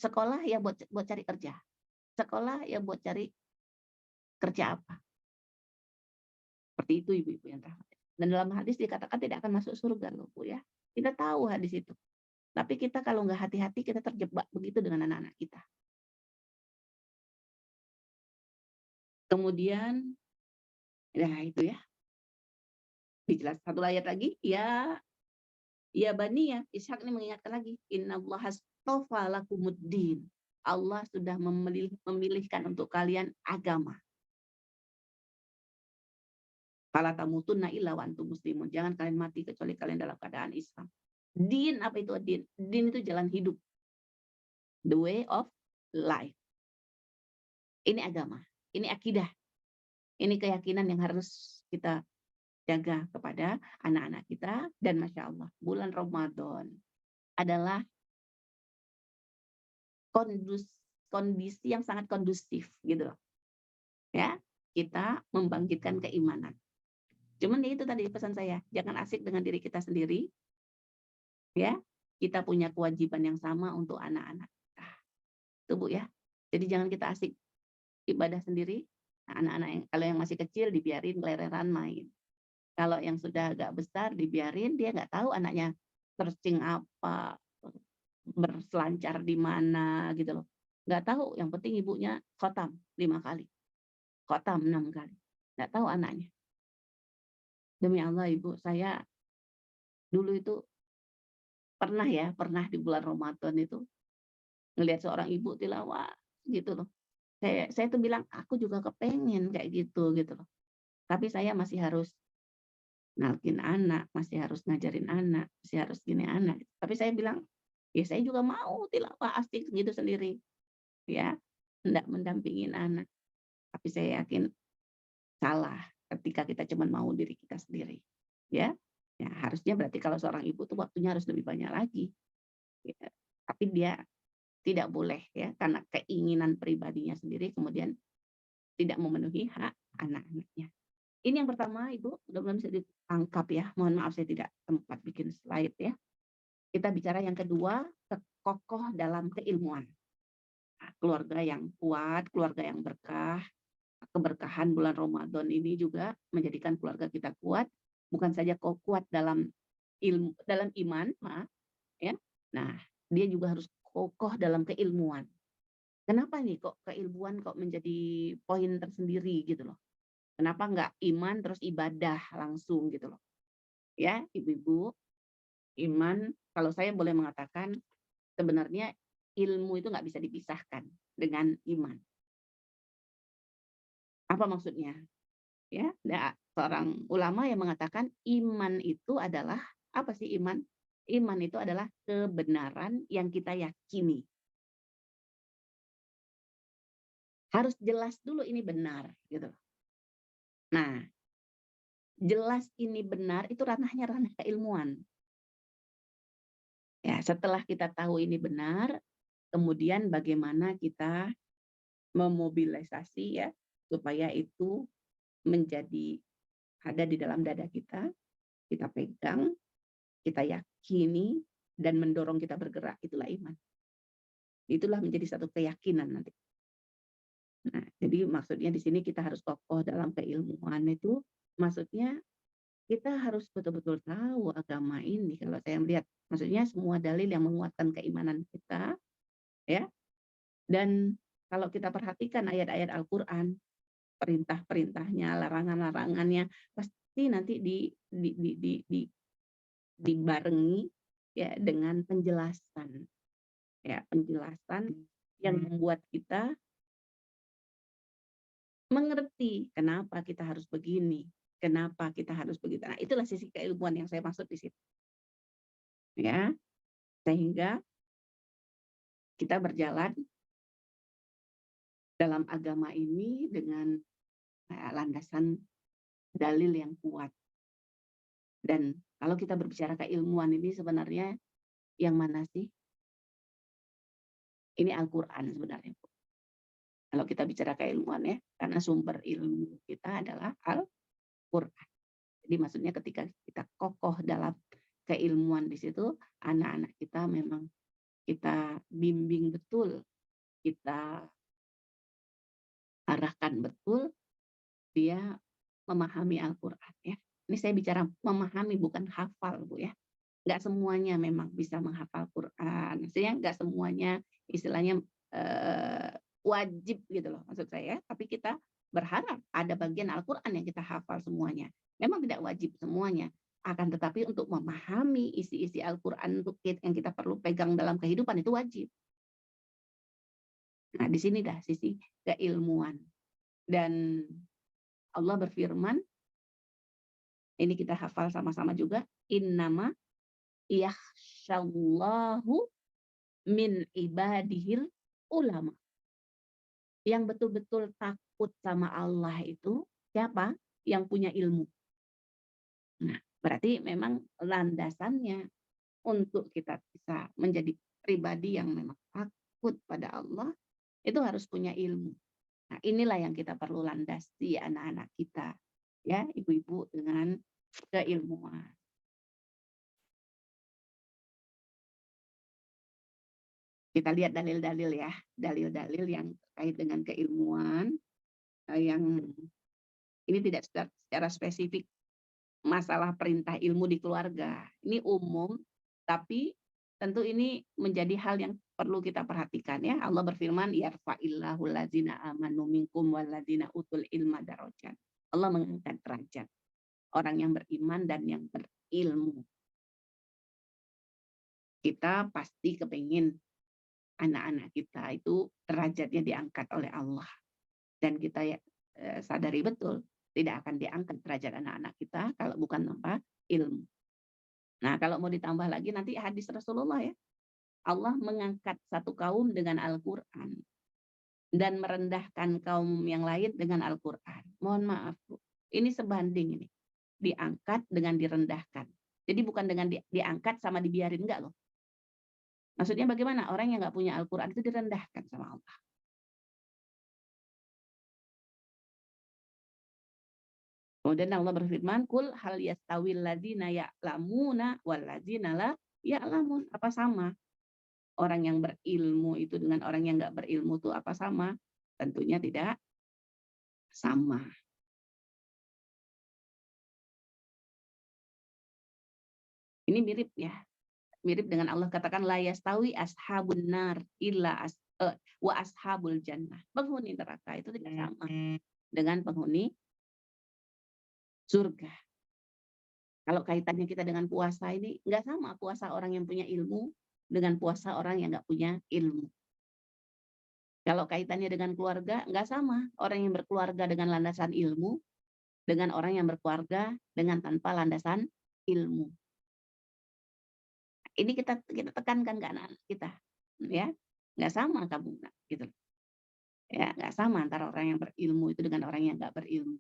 sekolah ya buat cari kerja. Sekolah ya buat cari kerja apa. Seperti itu ibu-ibu yang rahmat. Dan dalam hadis dikatakan tidak akan masuk surga loh Bu ya. Kita tahu hadis itu. Tapi kita kalau nggak hati-hati kita terjebak begitu dengan anak-anak kita. Kemudian, ya itu ya. Dijelas satu ayat lagi, ya Bani ya, Ishak ini mengingatkan lagi, innallaha astafa lakumuddin. Allah sudah memilihkan untuk kalian agama. Fala tamutunna illa wa antum muslimun. Jangan kalian mati kecuali kalian dalam keadaan Islam. Din apa itu din? Din itu jalan hidup. The way of life. Ini agama, ini akidah. Ini keyakinan yang harus kita jaga kepada anak-anak kita. Dan Masya Allah, bulan Ramadan adalah kondisi yang sangat kondusif gitu loh. Ya, kita membangkitkan keimanan. Cuman ya itu tadi pesan saya, jangan asik dengan diri kita sendiri. Ya, kita punya kewajiban yang sama untuk anak-anak kita. Itu Bu ya. Jadi jangan kita asik ibadah sendiri. Nah, anak-anak yang kalau yang masih kecil dibiarin kelereran main. Kalau yang sudah agak besar dibiarin, dia nggak tahu anaknya searching apa, berselancar di mana gitu loh. Nggak tahu, yang penting ibunya khotam 5 kali, khotam 6 kali. Nggak tahu anaknya. Demi Allah Ibu, saya dulu itu pernah di bulan Ramadan itu ngelihat seorang ibu tilawah gitu loh. Saya tuh bilang, aku juga kepengen kayak gitu loh. Tapi saya masih harus nalkin anak, masih harus ngajarin anak, masih harus gini anak. Tapi saya bilang, ya saya juga mau tilawah asik gitu sendiri. Ya, hendak mendampingin anak. Tapi saya yakin salah ketika kita cuma mau diri kita sendiri. Ya, ya harusnya berarti kalau seorang ibu tuh waktunya harus lebih banyak lagi. Ya, tapi dia tidak boleh ya karena keinginan pribadinya sendiri kemudian tidak memenuhi hak anak-anaknya. Ini yang pertama, Ibu, mudah-mudahan bisa ditangkap ya. Mohon maaf saya tidak sempat bikin slide ya. Kita bicara yang kedua, kokoh dalam keilmuan. Nah, keluarga yang kuat, keluarga yang berkah, keberkahan bulan Ramadan ini juga menjadikan keluarga kita kuat, bukan saja kuat dalam ilmu, dalam iman, maaf, ya. Nah, dia juga harus kokoh dalam keilmuan. Kenapa nih kok keilmuan kok menjadi poin tersendiri gitu loh? Kenapa nggak iman terus ibadah langsung gitu loh? Ya, ibu-ibu, iman, kalau saya boleh mengatakan sebenarnya ilmu itu nggak bisa dipisahkan dengan iman. Apa maksudnya? Ya, ada seorang ulama yang mengatakan iman itu adalah apa sih iman? Iman itu adalah kebenaran yang kita yakini. Harus jelas dulu ini benar gitu. Nah, jelas ini benar itu ranahnya ranah keilmuan. Ya, setelah kita tahu ini benar, kemudian bagaimana kita memobilisasi ya, supaya itu menjadi ada di dalam dada kita pegang, kita yakini, dan mendorong kita bergerak, itulah iman. Itulah menjadi satu keyakinan nanti. Nah, jadi maksudnya di sini kita harus kokoh dalam keilmuan itu, maksudnya kita harus betul-betul tahu agama ini kalau saya melihat. Maksudnya semua dalil yang menguatkan keimanan kita, ya. Dan kalau kita perhatikan ayat-ayat Al-Qur'an, perintah-perintahnya, larangan-larangannya, pasti nanti dibarengi ya dengan penjelasan. Ya, penjelasan yang membuat kita mengerti kenapa kita harus begini, kenapa kita harus begitu. Nah, itulah sisi keilmuan yang saya maksud di situ. Ya, sehingga kita berjalan dalam agama ini dengan landasan dalil yang kuat. Dan kalau kita berbicara keilmuan ini sebenarnya yang mana sih? Ini Al-Qur'an sebenarnya. Kalau kita bicara keilmuan ya, karena sumber ilmu kita adalah Al-Qur'an. Jadi maksudnya ketika kita kokoh dalam keilmuan di situ, anak-anak kita memang kita bimbing betul, kita arahkan betul, dia memahami Al-Qur'an ya. Ini saya bicara memahami bukan hafal Bu ya. Nggak semuanya memang bisa menghafal Quran. Maksudnya nggak semuanya istilahnya wajib gitu loh maksud saya. Tapi kita berharap ada bagian Al-Quran yang kita hafal semuanya. Memang tidak wajib semuanya. Akan tetapi untuk memahami isi-isi Al-Quran yang kita perlu pegang dalam kehidupan itu wajib. Nah di sini dah sisi keilmuan. Dan Allah berfirman, ini kita hafal sama-sama juga, innama yakhsyallahu min ibadihil ulama. Yang betul-betul takut sama Allah itu siapa? Yang punya ilmu. Nah, berarti memang landasannya untuk kita bisa menjadi pribadi yang memang takut pada Allah, itu harus punya ilmu. Nah, inilah yang kita perlu landasi anak-anak kita, ya, ibu-ibu dengan keilmuan. Kita lihat dalil-dalil ya, dalil-dalil yang terkait dengan keilmuan, yang ini tidak secara spesifik masalah perintah ilmu di keluarga. Ini umum, tapi tentu ini menjadi hal yang perlu kita perhatikan ya. Allah berfirman, yarfa'illahu allazina amanu minkum wallazina utul ilma darajat. Allah mengangkat derajat orang yang beriman dan yang berilmu. Kita pasti kepingin anak-anak kita itu derajatnya diangkat oleh Allah. Dan kita sadari betul, tidak akan diangkat derajat anak-anak kita kalau bukan tanpa ilmu. Nah, kalau mau ditambah lagi nanti hadis Rasulullah ya. Allah mengangkat satu kaum dengan Al-Qur'an dan merendahkan kaum yang lain dengan Al-Qur'an. Mohon maaf, Bu. Ini sebanding ini. Diangkat dengan direndahkan. Jadi bukan dengan diangkat sama dibiarin, enggak loh. Maksudnya bagaimana? Orang yang nggak punya Al-Qur'an itu direndahkan sama Allah. Kemudian Allah berfirman, "Qul hal yastawil ladzina ya'lamuna wal ladzina la ya'lamun." Apa sama? Orang yang berilmu itu dengan orang yang nggak berilmu itu apa sama? Tentunya tidak sama. Ini mirip ya. Mirip dengan Allah katakan la yastawi ashabun nar wa ashabul jannah. Penghuni neraka itu tidak sama dengan penghuni surga. Kalau kaitannya kita dengan puasa ini nggak sama puasa orang yang punya ilmu dengan puasa orang yang nggak punya ilmu. Kalau kaitannya dengan keluarga nggak sama orang yang berkeluarga dengan landasan ilmu dengan orang yang berkeluarga dengan tanpa landasan ilmu. Ini kita tekankan ke anak-anak kita, ya nggak sama kamu, gitu. Ya nggak sama antara orang yang berilmu itu dengan orang yang nggak berilmu.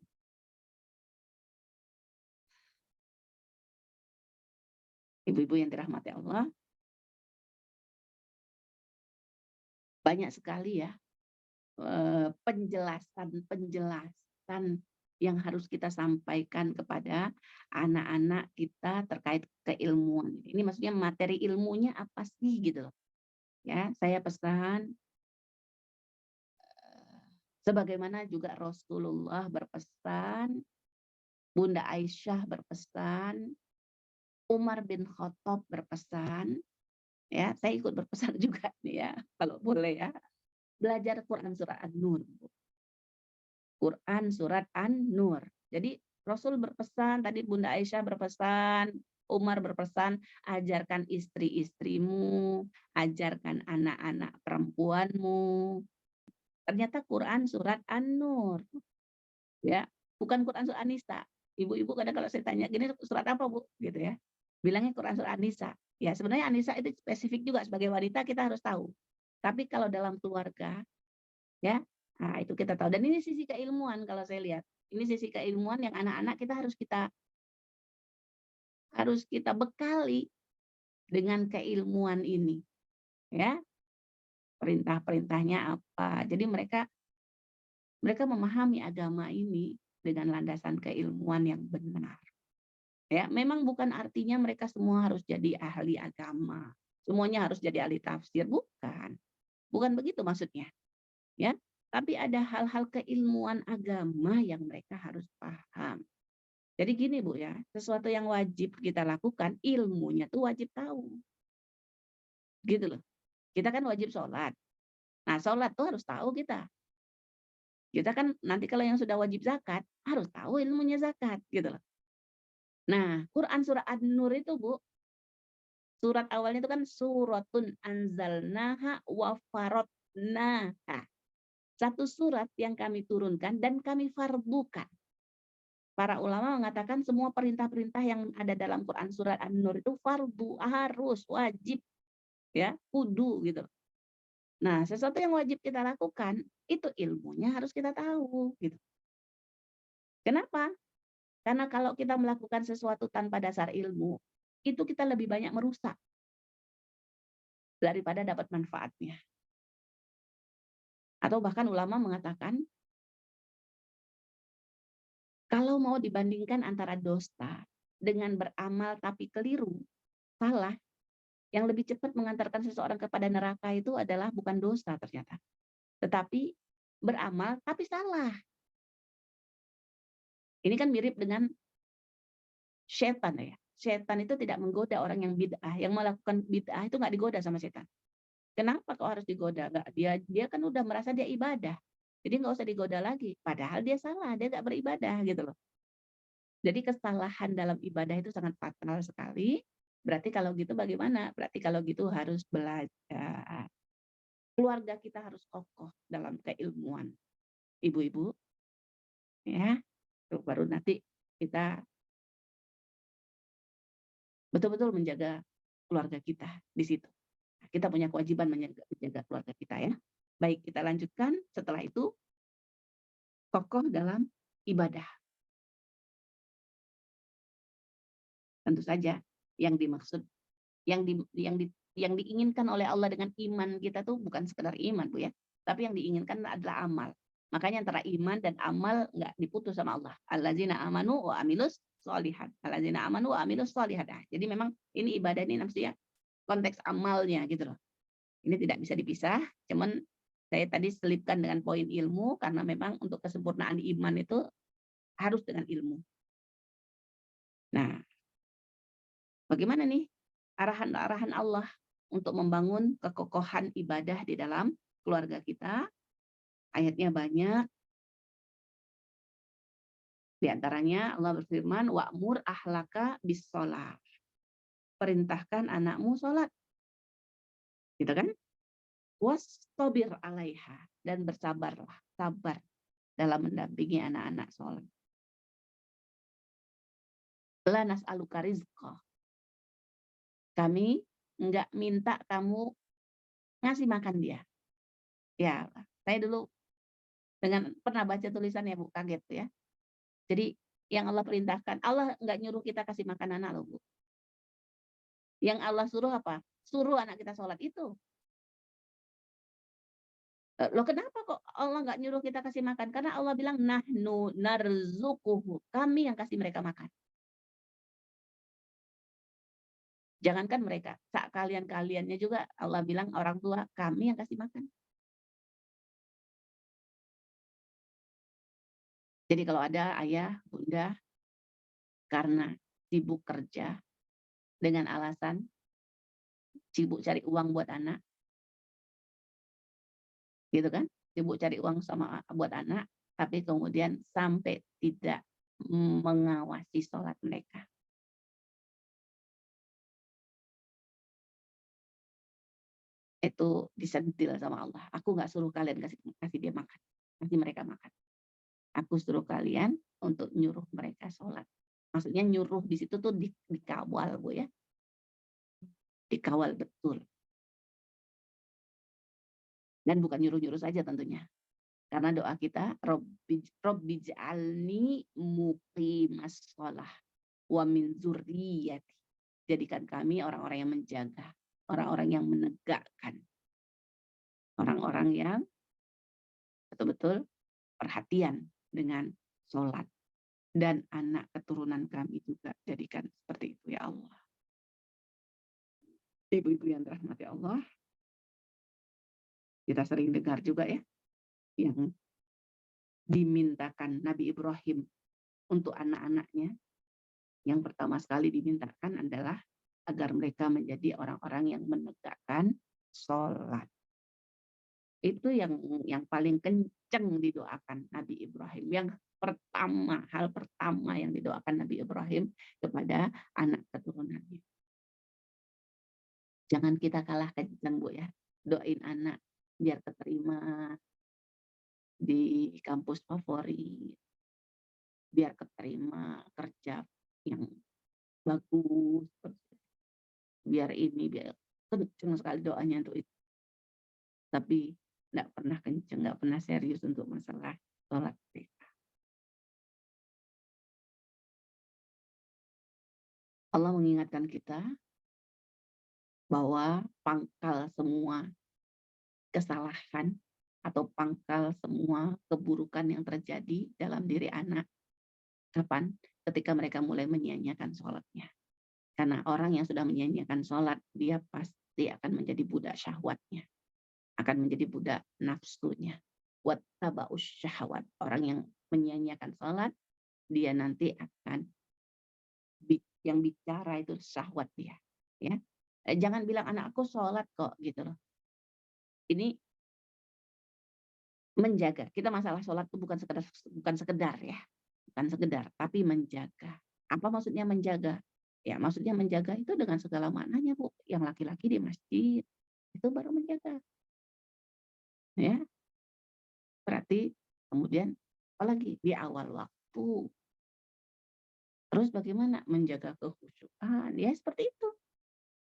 Ibu-ibu yang dirahmati Allah, Banyak sekali ya penjelasan-penjelasan yang harus kita sampaikan kepada anak-anak kita terkait keilmuan. Ini maksudnya materi ilmunya apa sih gitu loh. Ya, saya pesan sebagaimana juga Rasulullah berpesan, Bunda Aisyah berpesan, Umar bin Khattab berpesan, ya, saya ikut berpesan juga nih ya, kalau boleh ya. Belajar Quran surah An-Nur. Quran surat An-Nur. Jadi Rasul berpesan, tadi Bunda Aisyah berpesan, Umar berpesan, ajarkan istri-istrimu, ajarkan anak-anak perempuanmu. Ternyata Quran surat An-Nur, ya, bukan Quran surat An-Nisa. Ibu-ibu kadang kalau saya tanya gini, surat apa Bu? Gitu ya. Bilangnya Quran surat An-Nisa. Ya, sebenarnya An-Nisa itu spesifik juga sebagai wanita kita harus tahu. Tapi kalau dalam keluarga, ya, nah itu kita tahu. Dan ini sisi keilmuan kalau saya lihat. Ini sisi keilmuan yang anak-anak kita harus kita bekali dengan keilmuan ini, ya. Perintah-perintahnya apa. Jadi mereka memahami agama ini dengan landasan keilmuan yang benar. Ya, memang bukan artinya mereka semua harus jadi ahli agama. Semuanya harus jadi ahli tafsir, bukan. Bukan begitu maksudnya, ya. Tapi ada hal-hal keilmuan agama yang mereka harus paham. Jadi gini Bu ya, sesuatu yang wajib kita lakukan, ilmunya tuh wajib tahu. Gitu loh. Kita kan wajib sholat. Nah sholat tuh harus tahu kita. Kita kan nanti kalau yang sudah wajib zakat, harus tahu ilmunya zakat. Gitu loh. Nah Quran surah An-Nur itu Bu, surat awalnya itu kan suratun anzalnaha wa faradnaha. Satu surat yang kami turunkan dan kami fardukan. Para ulama mengatakan semua perintah-perintah yang ada dalam Quran surat An-Nur itu fardu, harus, wajib, ya, kudu gitu. Nah, sesuatu yang wajib kita lakukan itu ilmunya harus kita tahu gitu. Kenapa? Karena kalau kita melakukan sesuatu tanpa dasar ilmu, itu kita lebih banyak merusak daripada dapat manfaatnya. Atau bahkan ulama mengatakan kalau mau dibandingkan antara dosa dengan beramal tapi keliru, salah, yang lebih cepat mengantarkan seseorang kepada neraka itu adalah bukan dosa ternyata, tetapi beramal tapi salah. Ini kan mirip dengan setan ya. Setan itu tidak menggoda orang yang bid'ah. Yang melakukan bid'ah itu nggak digoda sama setan. Kenapa kok harus digoda? Nggak, dia kan udah merasa dia ibadah. Jadi nggak usah digoda lagi. Padahal dia salah, dia nggak beribadah gitu loh. Jadi kesalahan dalam ibadah itu sangat fatal sekali. Berarti kalau gitu bagaimana? Berarti kalau gitu harus belajar. Keluarga kita harus kokoh dalam keilmuan. Ibu-ibu, ya, baru nanti kita betul-betul menjaga keluarga kita di situ. Kita punya kewajiban menjaga keluarga kita ya. Baik, kita lanjutkan. Setelah itu, kokoh dalam ibadah. Tentu saja yang dimaksud, yang diinginkan oleh Allah dengan iman kita tuh bukan sekedar iman Bu ya, tapi yang diinginkan adalah amal. Makanya antara iman dan amal nggak diputus sama Allah. Allazina amanu wa amilus sholihat. Allazina amanu wa amilus sholihat. Jadi memang ini ibadah ini maksudnya konteks amalnya gitu loh. Ini tidak bisa dipisah, cuman saya tadi selipkan dengan poin ilmu karena memang untuk kesempurnaan iman itu harus dengan ilmu. Nah, bagaimana nih arahan-arahan Allah untuk membangun kekokohan ibadah di dalam keluarga kita? Ayatnya banyak. Di antaranya Allah berfirman, wa'mur ahlaka bis sholat. Perintahkan anakmu sholat. Gitu kan? Wastabir alaiha. Dan bersabarlah. Sabar dalam mendampingi anak-anak sholat. La nas'aluka rizqa. Kami enggak minta kamu ngasih makan dia. Ya, saya dulu pernah baca tulisannya Bu, kaget ya. Jadi yang Allah perintahkan, Allah enggak nyuruh kita kasih makan anak loh Bu. Yang Allah suruh apa? Suruh anak kita sholat itu. Loh kenapa kok Allah nggak nyuruh kita kasih makan? Karena Allah bilang, "Nahnu narzuquhu." Kami yang kasih mereka makan. Jangankan mereka, kalian-kaliannya juga Allah bilang orang tua, kami yang kasih makan. Jadi kalau ada ayah, bunda karena sibuk kerja dengan alasan sibuk cari uang buat anak, gitu kan? Sibuk cari uang buat anak, tapi kemudian sampai tidak mengawasi sholat mereka. Itu disentil sama Allah. Aku nggak suruh kalian kasih dia makan, kasih mereka makan. Aku suruh kalian untuk nyuruh mereka sholat. Maksudnya nyuruh di situ tuh dikawal, Bu ya. Dikawal betul. Dan bukan nyuruh-nyuruh saja tentunya. Karena doa kita, Robbij'alni muqimas sholah wa min zurriyati. Jadikan kami orang-orang yang menjaga, orang-orang yang menegakkan, orang-orang yang betul-betul perhatian dengan sholat. Dan anak keturunan kami juga jadikan seperti itu ya Allah. Ibu-ibu yang dirahmati Allah, kita sering dengar juga ya, yang dimintakan Nabi Ibrahim untuk anak-anaknya. Yang pertama sekali dimintakan adalah agar mereka menjadi orang-orang yang menegakkan sholat. Itu yang paling kenceng didoakan Nabi Ibrahim. Yang pertama, hal pertama yang didoakan Nabi Ibrahim kepada anak keturunannya. Jangan kita kalah kenceng, Bu ya. Doain anak biar keterima di kampus favorit, biar keterima kerja yang bagus, biar ini, biar kenceng sekali doanya untuk itu. Tapi nggak pernah kenceng, nggak pernah serius untuk masalah sholat mereka. Allah mengingatkan kita bahwa pangkal semua kesalahan atau pangkal semua keburukan yang terjadi dalam diri anak. Kapan? Ketika mereka mulai menyia-nyiakan sholatnya. Karena orang yang sudah menyia-nyiakan sholat, dia pasti akan menjadi budak syahwatnya. Akan menjadi budak nafsunya. Wattaba'us syahwat. Orang yang menyia-nyiakan sholat, dia nanti akan yang bicara itu syahwat dia. Ya, jangan bilang anak aku sholat kok gitu loh. Ini menjaga. Kita masalah sholat itu bukan sekedar ya, bukan sekedar, tapi menjaga. Apa maksudnya menjaga? Ya, maksudnya menjaga itu dengan segala maknanya, Bu. Yang laki-laki di masjid itu baru menjaga. Ya, berarti kemudian apalagi di awal waktu. Terus bagaimana menjaga kekhusyukan? Ya seperti itu.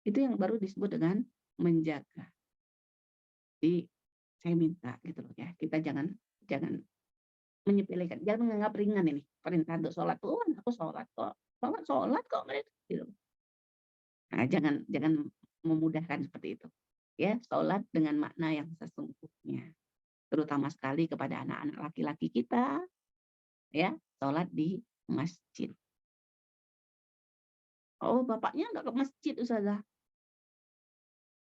Itu yang baru disebut dengan menjaga. Jadi saya minta gitu loh ya, kita jangan menyepelekan, jangan menganggap ringan ini perintah untuk sholat. Oh, aku sholat kok, sholat kok mereka gitu. Nah, jangan memudahkan seperti itu. Ya, sholat dengan makna yang sesungguhnya. Terutama sekali kepada anak-anak laki-laki kita, ya, sholat di masjid. Oh, bapaknya nggak ke masjid, Ustazah.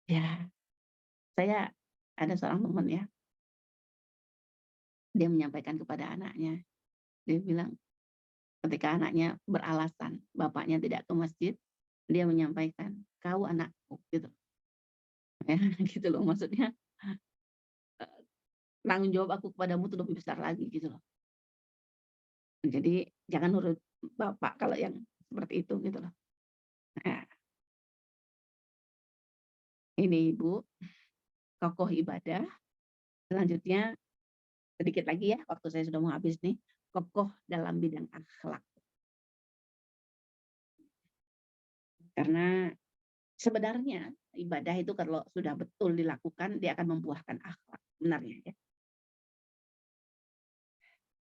Ya, saya ada seorang teman ya, dia menyampaikan kepada anaknya, dia bilang, ketika anaknya beralasan bapaknya tidak ke masjid, dia menyampaikan, kau anakku, gitu. Ya, gitu loh, maksudnya tanggung jawab aku kepadamu itu lebih besar lagi, gitu loh. Jadi jangan nurut bapak kalau yang seperti itu, gitu loh. Nah, ini Ibu, kokoh ibadah. Selanjutnya, sedikit lagi ya, waktu saya sudah mau habis nih, kokoh dalam bidang akhlak. Karena sebenarnya ibadah itu kalau sudah betul dilakukan, dia akan membuahkan akhlak, benarnya ya.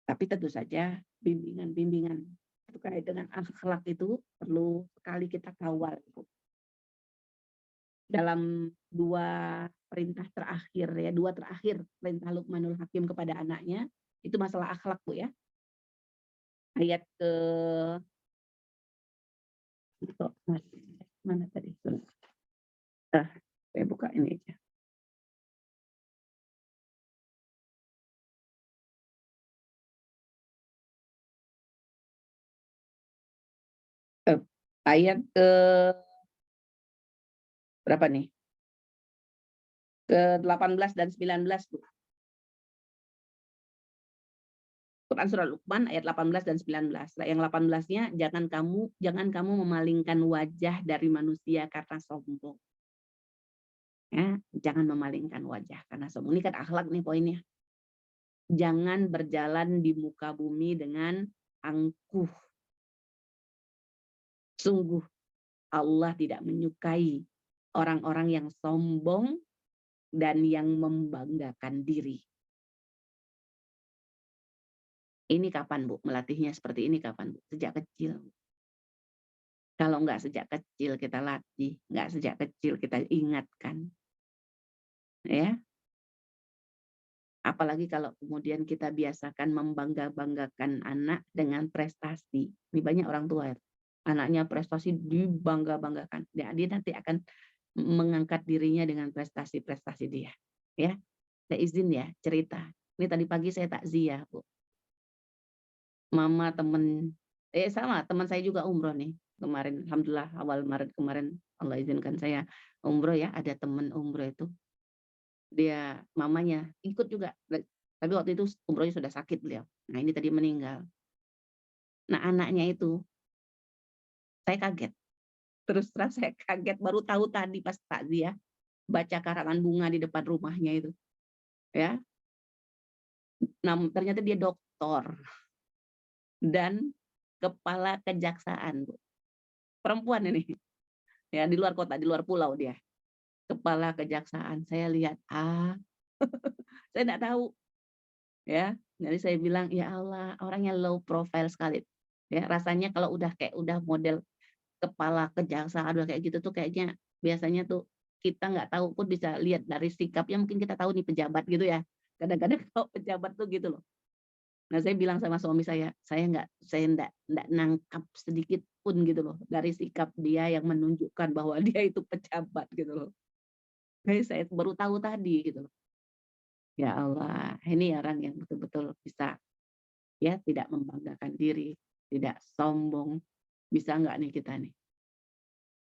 Tapi tentu saja bimbingan-bimbingan terkait dengan akhlak itu perlu sekali kita kawal. Dalam 2 perintah terakhir ya, 2 terakhir perintah Luqmanul Hakim kepada anaknya, itu masalah akhlak Bu ya. Ayat ke mana tadi? Saya buka ini aja. Ayat ke berapa nih? Ke 18 dan 19 Bu. Quran surah Luqman ayat 18 dan 19. Yang 18-nya jangan kamu memalingkan wajah dari manusia karena sombong. Ya, jangan memalingkan wajah karena sombong. Ini kan akhlak nih poinnya. Jangan berjalan di muka bumi dengan angkuh. Sungguh Allah tidak menyukai orang-orang yang sombong dan yang membanggakan diri. Ini kapan Bu? Melatihnya seperti ini kapan Bu? Sejak kecil. Kalau nggak sejak kecil kita latih, nggak sejak kecil kita ingatkan, ya. Apalagi kalau kemudian kita biasakan membangga-banggakan anak dengan prestasi. Ini banyak orang tua ya, anaknya prestasi dibangga-banggakan. Dia nanti akan mengangkat dirinya dengan prestasi-prestasi dia. Ya, saya izin ya cerita. Ini tadi pagi saya takziah Bu. Mama sama teman saya juga umroh nih kemarin. Alhamdulillah awal Maret kemarin Allah izinkan saya umroh ya. Ada teman umroh itu dia mamanya ikut juga. Tapi waktu itu umrohnya sudah sakit beliau. Nah ini tadi meninggal. Nah anaknya itu saya kaget. Terus terang saya kaget baru tahu tadi pas takziah baca karangan bunga di depan rumahnya itu. Ya. Nah, ternyata dia doktor dan kepala kejaksaan, Bu. Perempuan ini. Ya, di luar kota, di luar pulau dia. Kepala kejaksaan. Saya lihat, saya enggak tahu. Ya, jadi saya bilang, ya Allah, orangnya low profile sekali. Ya, rasanya kalau udah model kepala kejaksaan udah kayak gitu tuh kayaknya biasanya tuh kita nggak tahu pun bisa lihat dari sikapnya mungkin kita tahu nih pejabat gitu ya. Kadang-kadang kalau pejabat tuh gitu loh. Nah, saya bilang sama suami saya enggak nangkap sedikit pun gitu loh dari sikap dia yang menunjukkan bahwa dia itu pejabat gitu loh. Saya baru tahu tadi gitu loh. Ya Allah, ini orang yang betul-betul bisa ya tidak membanggakan diri, tidak sombong. Bisa nggak nih kita nih?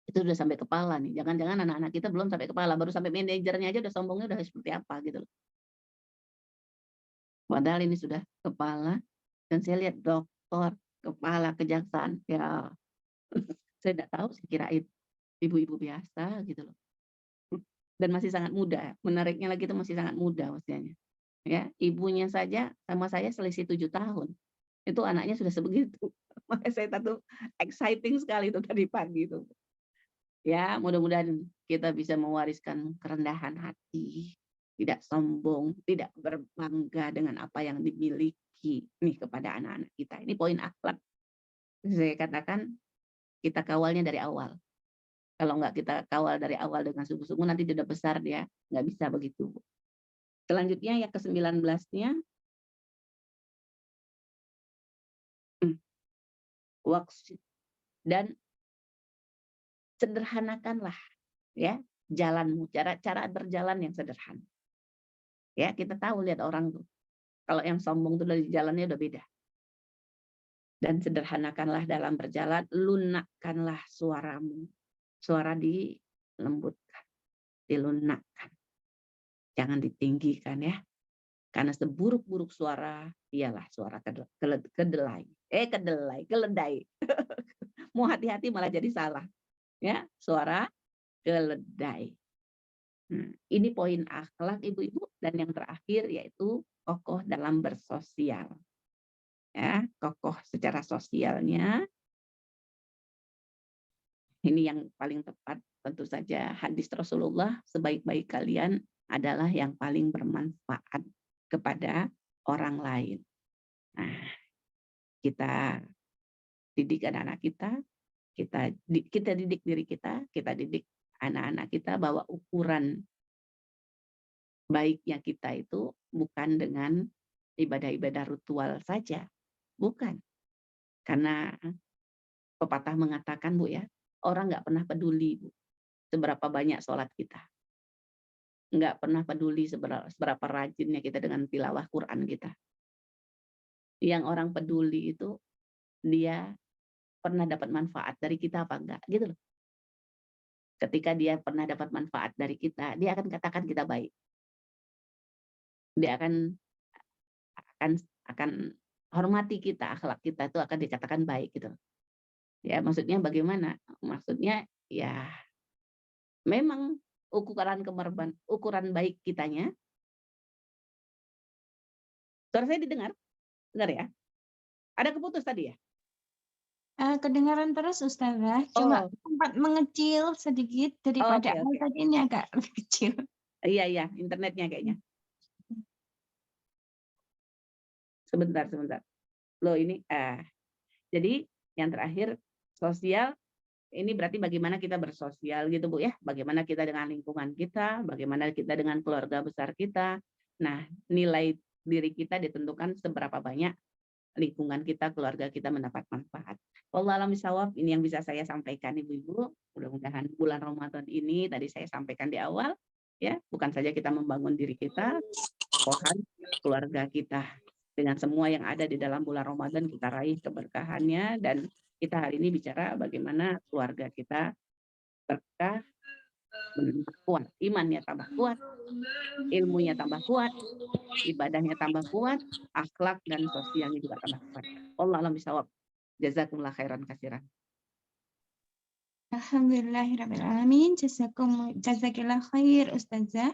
Itu udah sampai kepala nih. Jangan-jangan anak-anak kita belum sampai kepala, baru sampai manajernya aja udah sombongnya udah seperti apa gitu loh. Padahal ini sudah kepala dan saya lihat doktor, kepala kejaksaan. Ya, saya tidak tahu, saya kirain ibu-ibu biasa gitu loh. Dan masih sangat muda. Menariknya lagi itu masih sangat muda usianya. Ya, ibunya saja sama saya selisih 7 tahun. Itu anaknya sudah sebegitu. Makanya saya tuh exciting sekali itu tadi pagi itu. Ya, mudah-mudahan kita bisa mewariskan kerendahan hati, tidak sombong, tidak berbangga dengan apa yang dimiliki nih kepada anak-anak kita. Ini poin akhlak. Saya katakan kita kawalnya dari awal. Kalau nggak kita kawal dari awal dengan sungguh-sungguh, nanti sudah besar dia nggak bisa begitu. Selanjutnya yang ke-19-nya, waktu dan sederhanakanlah ya jalanmu, cara berjalan yang sederhana. Ya, kita tahu lihat orang tuh. Kalau yang sombong tuh dari jalannya udah beda. Dan sederhanakanlah dalam berjalan, lunakkanlah suaramu. Suara dilembutkan, dilunakkan. Jangan ditinggikan ya. Karena seburuk-buruk suara ialah suara kedelai. Keledai. Mau hati-hati malah jadi salah. Ya, suara keledai. Nah, ini poin akhlak ibu-ibu dan yang terakhir yaitu kokoh dalam bersosial. Ya, kokoh secara sosialnya. Ini yang paling tepat tentu saja hadis Rasulullah, sebaik-baik kalian adalah yang paling bermanfaat kepada orang lain. Nah, kita didik anak-anak kita didik diri kita didik anak-anak kita bahwa ukuran baiknya kita itu bukan dengan ibadah-ibadah ritual saja, bukan. Karena pepatah mengatakan Bu ya, orang nggak pernah peduli Bu, seberapa banyak sholat kita. Nggak pernah peduli seberapa rajinnya kita dengan tilawah Quran kita. Yang orang peduli itu dia pernah dapat manfaat dari kita apa enggak, gitu loh. Ketika dia pernah dapat manfaat dari kita, dia akan katakan kita baik. Dia akan akan hormati kita, akhlak kita itu akan dikatakan baik gitu. Ya, maksudnya bagaimana? Maksudnya ya memang ukuran baik kitanya. Suara saya didengar? Dengar ya? Ada keputus tadi ya? Kedengaran terus Ustazah, cuma Oh, sempat mengecil sedikit daripada oke awal oke. tadi ini agak lebih kecil. Iya iya, internetnya kayaknya. Sebentar sebentar. Loh ini jadi yang terakhir sosial ini berarti bagaimana kita bersosial gitu Bu ya. Bagaimana kita dengan lingkungan kita, bagaimana kita dengan keluarga besar kita. Nah, nilai diri kita ditentukan seberapa banyak lingkungan kita, keluarga kita mendapat manfaat. Wallahu a'lam bishawab, ini yang bisa saya sampaikan Ibu-ibu. Mudah-mudahan bulan Ramadan ini tadi saya sampaikan di awal ya, bukan saja kita membangun diri kita, rohani keluarga kita. Dengan semua yang ada di dalam bulan Ramadan kita raih keberkahannya dan kita hari ini bicara bagaimana keluarga kita berkah, kuat, imannya tambah kuat, ilmunya tambah kuat, ibadahnya tambah kuat, akhlak dan sosialnya juga tambah kuat. Wallahu a'lam bishawab. Jazakumullah khairan katsiran. Alhamdulillahirrahmanirrahim. Jazakillah khair Ustazah.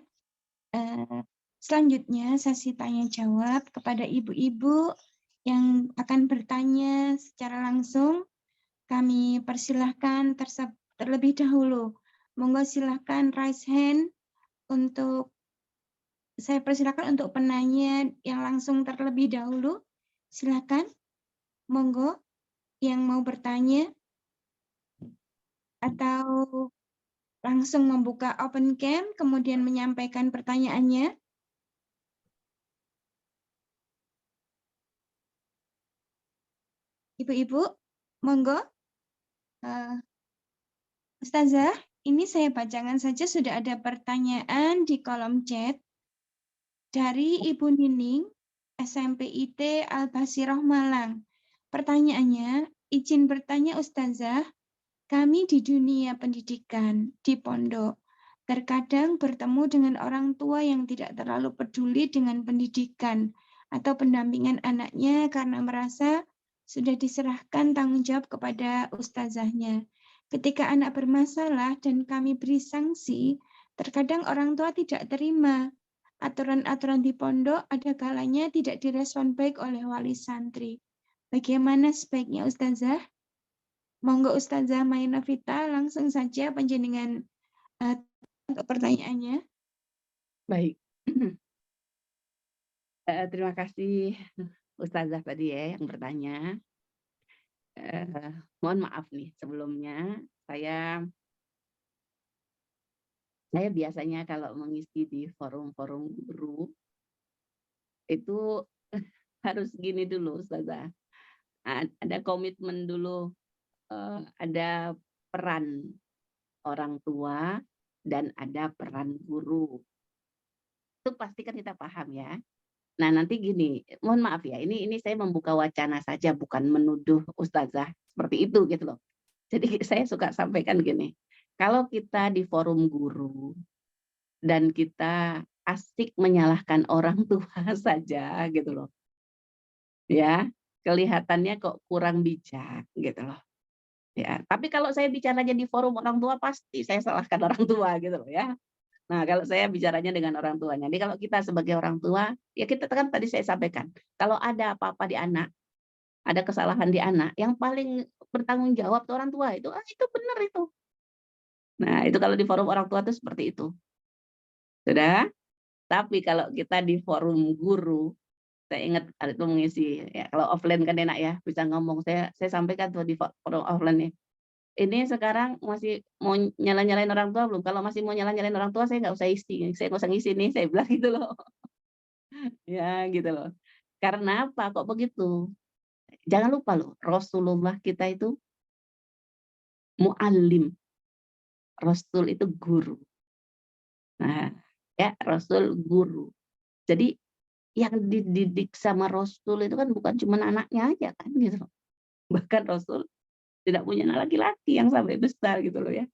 Selanjutnya sesi tanya jawab kepada ibu-ibu yang akan bertanya secara langsung. Kami persilahkan terlebih dahulu. Monggo silahkan raise hand untuk saya persilakan untuk penanya yang langsung terlebih dahulu. Silakan. Monggo yang mau bertanya atau langsung membuka open cam kemudian menyampaikan pertanyaannya. Ibu-ibu, monggo. Ustazah, ini saya bacakan saja sudah ada pertanyaan di kolom chat dari Ibu Nining, SMP IT Al-Basirah Malang. Pertanyaannya, izin bertanya Ustazah, kami di dunia pendidikan, di pondok, terkadang bertemu dengan orang tua yang tidak terlalu peduli dengan pendidikan atau pendampingan anaknya karena merasa sudah diserahkan tanggung jawab kepada ustazahnya. Ketika anak bermasalah dan kami beri sanksi, terkadang orang tua tidak terima. Aturan-aturan di pondok ada kalanya tidak direspon baik oleh wali santri. Bagaimana sebaiknya Ustazah? Monggo Ustazah Mainovita langsung saja panjenengan untuk pertanyaannya. Baik. Terima kasih Ustazah tadi ya yang bertanya. Mohon maaf nih sebelumnya saya biasanya kalau mengisi di forum-forum guru itu harus gini dulu Ustazah. Ada komitmen dulu, ada peran orang tua dan ada peran guru. Itu pasti kan kita paham ya. Nah nanti gini, mohon maaf ya, ini saya membuka wacana saja bukan menuduh Ustazah seperti itu gitu loh. Jadi saya suka sampaikan gini, kalau kita di forum guru dan kita asik menyalahkan orang tua saja gitu loh. Ya, kelihatannya kok kurang bijak gitu loh. Ya, tapi kalau saya bicaranya di forum orang tua pasti saya salahkan orang tua gitu loh ya. Nah, kalau saya bicaranya dengan orang tuanya. Jadi kalau kita sebagai orang tua, ya kita kan tadi saya sampaikan, kalau ada apa-apa di anak, ada kesalahan di anak, yang paling bertanggung jawab tuh orang tua itu, itu benar itu. Nah, itu kalau di forum orang tua itu seperti itu. Sudah? Tapi kalau kita di forum guru, saya ingat hari itu mengisi, ya kalau offline kan enak ya, bisa ngomong. Saya sampaikan tuh di forum offline nih. Ini sekarang masih mau nyala-nyalain orang tua belum? Kalau masih mau nyala-nyalain orang tua saya nggak usah isi, saya nggak usah ngisi nih, saya bilang gitu loh. Ya gitu loh. Karena apa kok begitu? Jangan lupa loh, Rasulullah kita itu muallim, Rasul itu guru. Nah, ya Rasul guru. Jadi yang dididik sama Rasul itu kan bukan cuma anaknya aja kan gitu loh. Bahkan Rasul tidak punya anak laki-laki yang sampai besar gitu loh ya.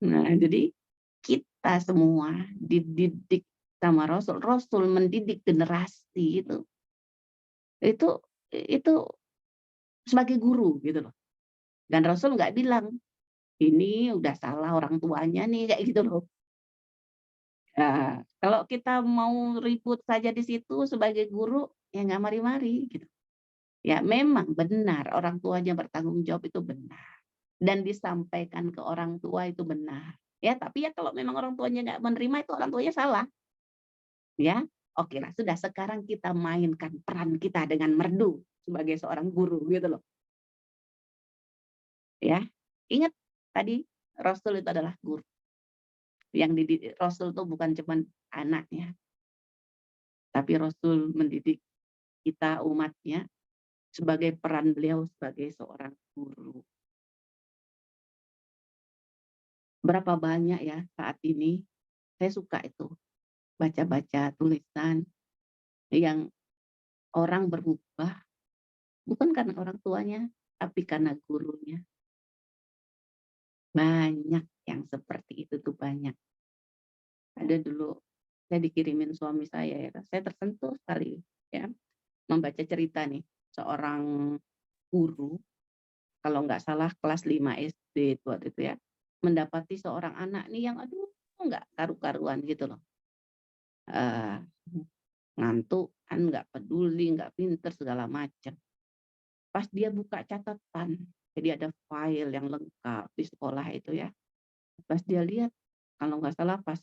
Nah, jadi kita semua dididik sama Rasul, Rasul mendidik generasi itu itu sebagai guru gitu loh. Dan Rasul nggak bilang, "Ini udah salah orang tuanya nih," kayak gitu loh. Nah, kalau kita mau ribut saja di situ sebagai guru, ya nggak mari-mari gitu. Ya memang benar orang tuanya bertanggung jawab itu benar, dan disampaikan ke orang tua itu benar. Ya, tapi ya kalau memang orang tuanya nggak menerima itu orang tuanya salah, ya. Oke lah sudah sekarang kita mainkan peran kita dengan merdu sebagai seorang guru gitu loh, ya. Ingat tadi Rasul itu adalah guru, yang dididik Rasul itu bukan cuman anaknya, tapi Rasul mendidik kita umatnya sebagai peran beliau sebagai seorang guru. Berapa banyak ya saat ini, saya suka itu baca-baca tulisan yang orang berubah bukan karena orang tuanya, tapi karena gurunya. Banyak yang seperti itu tuh banyak. Ada dulu saya dikirimin suami saya ya, saya tersentuh sekali ya membaca cerita nih seorang guru, kalau nggak salah kelas 5 SD itu waktu itu ya, mendapati seorang anak nih yang aduh nggak karu-karuan gitu loh. Eee, ngantuk kan nggak peduli, nggak pinter segala macam. Pas dia buka catatan, jadi ada file yang lengkap di sekolah itu ya. Pas dia lihat, kalau nggak salah pas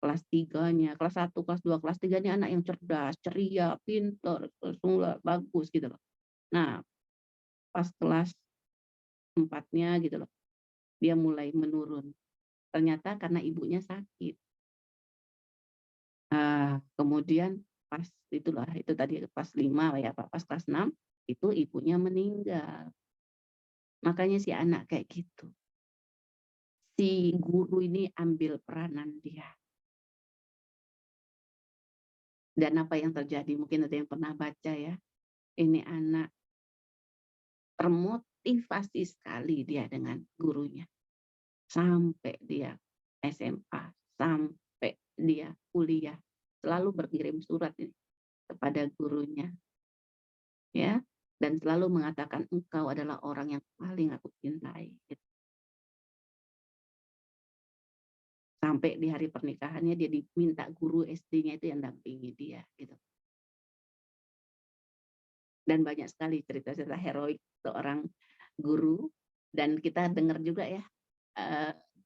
kelas 3-nya, kelas 1, kelas 2, kelas 3 ini anak yang cerdas, ceria, pinter, semua bagus gitu loh. Nah, pas kelas 4-nya gitu loh, dia mulai menurun. Ternyata karena ibunya sakit. Kemudian pas itulah, itu tadi pas 5 ya, pas kelas 6 itu ibunya meninggal. Makanya si anak kayak gitu. Si guru ini ambil peranan dia. Dan apa yang terjadi, mungkin ada yang pernah baca ya, ini anak termotivasi sekali dia dengan gurunya. Sampai dia SMA, sampai dia kuliah, selalu berkirim surat ini kepada gurunya, ya, dan selalu mengatakan, "Engkau adalah orang yang paling aku cintai." Gitu. Sampai di hari pernikahannya dia diminta guru SD-nya itu yang dampingi dia, gitu. Dan banyak sekali cerita-cerita heroik seorang guru, dan kita dengar juga ya,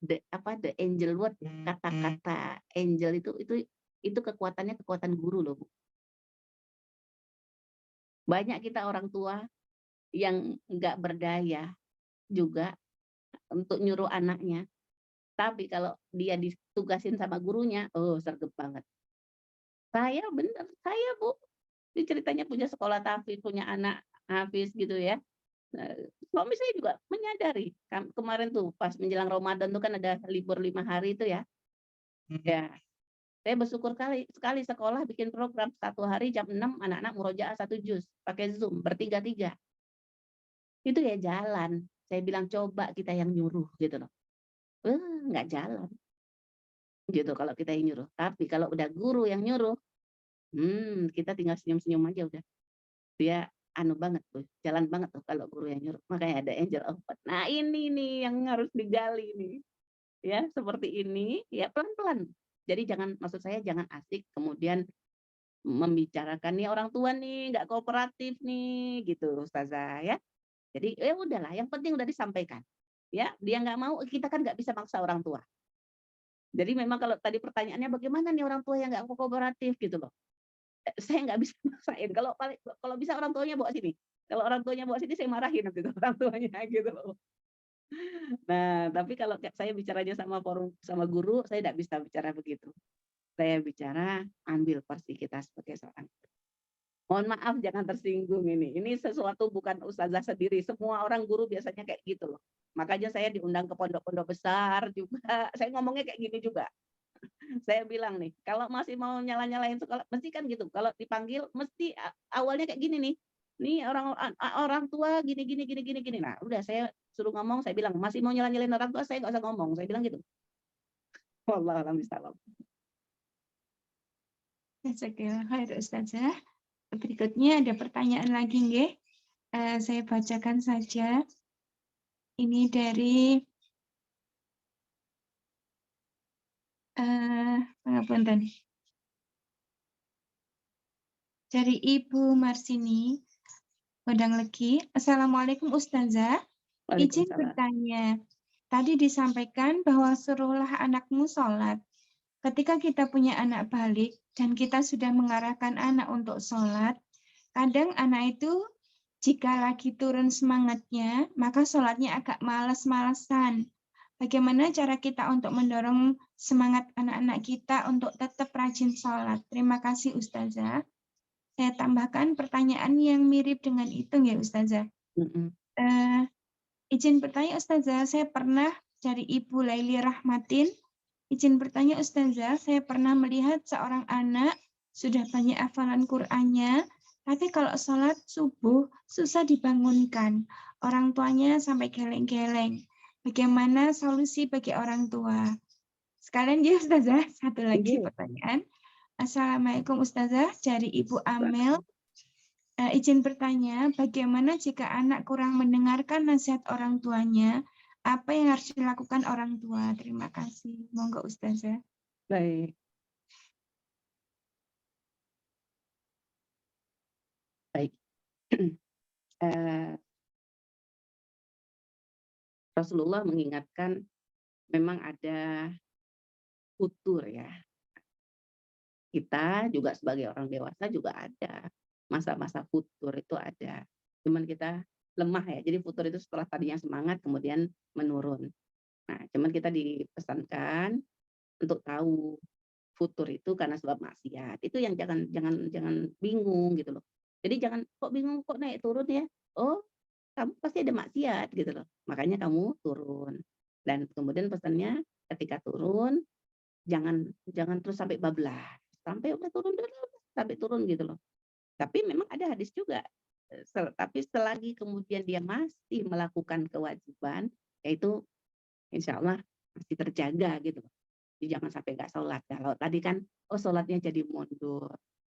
the angel word, kata-kata angel itu kekuatannya kekuatan guru loh, Bu. Banyak kita orang tua yang nggak berdaya juga untuk nyuruh anaknya, tapi kalau dia ditugasin sama gurunya, oh sregep banget. Saya bener, saya Bu, ini ceritanya punya sekolah tahfiz, punya anak hafiz gitu ya. Suami saya juga menyadari, kemarin tuh pas menjelang Ramadan tuh kan ada libur 5 hari itu ya. Ya, saya bersyukur sekali sekolah bikin program 1 hari jam 6 anak-anak murojaah 1 juz, pakai Zoom bertiga-tiga. Itu ya jalan. Saya bilang coba kita yang nyuruh gitu loh. Nggak jalan gitu kalau kita yang nyuruh. Tapi kalau udah guru yang nyuruh, kita tinggal senyum-senyum aja udah. Dia anu banget tuh, jalan banget tuh kalau guru yang nyuruh. Makanya ada angel of God. Nah ini nih yang harus digali nih. Ya, seperti ini, ya pelan-pelan. Jadi maksud saya jangan asik kemudian membicarakan nih orang tua nih nggak kooperatif nih gitu Ustazah ya. Jadi ya udahlah yang penting udah disampaikan. Ya, dia nggak mau kita kan nggak bisa maksa orang tua. Jadi memang kalau tadi pertanyaannya bagaimana nih orang tua yang nggak kooperatif gitu loh. Saya nggak bisa maksain. Kalau bisa orang tuanya bawa sini. Kalau orang tuanya bawa sini saya marahin nanti tuh orang tuanya gitu loh. Nah, tapi kalau kayak saya bicaranya sama guru, saya tidak bisa bicara begitu. Saya bicara ambil porsi kita sebagai seorang guru. Mohon maaf jangan tersinggung ini. Ini sesuatu bukan ustazah sendiri, semua orang guru biasanya kayak gitu loh. Makanya saya diundang ke pondok-pondok besar juga, saya ngomongnya kayak gini juga. Saya bilang nih, kalau masih mau nyala-nyalain sekolah, mesti kan gitu. Kalau dipanggil mesti awalnya kayak gini nih. Nih orang tua gini gini gini gini gini. Nah, udah saya suruh ngomong, saya bilang, "Masih mau nyala-nyalain orang tua, saya nggak usah ngomong." Saya bilang gitu. Wallahu a'lam bishawab. Jazakallah khair Ustazah. Berikutnya ada pertanyaan lagi nggih. Saya bacakan saja. Ini dari pangapunten. Dari Ibu Marsini, Kodang Legi. Assalamualaikum Ustazah. Izin Waalaikumsalam. bertanya. Tadi disampaikan bahwa suruhlah anakmu sholat. Ketika kita punya anak balik dan kita sudah mengarahkan anak untuk sholat, kadang anak itu jika lagi turun semangatnya, maka sholatnya agak malas-malasan. Bagaimana cara kita untuk mendorong semangat anak-anak kita untuk tetap rajin sholat? Terima kasih Ustazah. Saya tambahkan pertanyaan yang mirip dengan itu ya Ustazah. Mhm. Izin bertanya Ustazah, saya pernah dari Ibu Laili Rahmatin. Izin bertanya Ustazah, saya pernah melihat seorang anak sudah banyak hafalan Qur'annya, tapi kalau sholat subuh susah dibangunkan. Orang tuanya sampai geleng-geleng. Bagaimana solusi bagi orang tua? Sekalian ya Ustazah, satu lagi Iya. pertanyaan. Assalamualaikum Ustazah, dari Ibu Amel. Izin bertanya, bagaimana jika anak kurang mendengarkan nasihat orang tuanya? Apa yang harus dilakukan orang tua? Terima kasih. Monggo Ustazah. Baik. Baik. Rasulullah mengingatkan memang ada futur ya. Kita juga sebagai orang dewasa juga ada masa-masa futur itu ada. Cuman kita lemah ya. Jadi futur itu setelah tadinya semangat kemudian menurun. Nah, cuman kita dipesankan untuk tahu futur itu karena sebab maksiat. Itu yang jangan jangan jangan bingung gitu loh. Jadi jangan kok bingung kok naik turun ya. Oh, kamu pasti ada maksiat gitu loh. Makanya kamu turun. Dan kemudian pesannya ketika turun jangan jangan terus sampai bablas. Sampai udah turun sampai turun gitu loh. Tapi memang ada hadis juga. Tapi selagi kemudian dia masih melakukan kewajiban, yaitu insya Allah masih terjaga gitu loh. Jadi jangan sampai nggak sholat. Kalau tadi kan, oh sholatnya jadi mundur.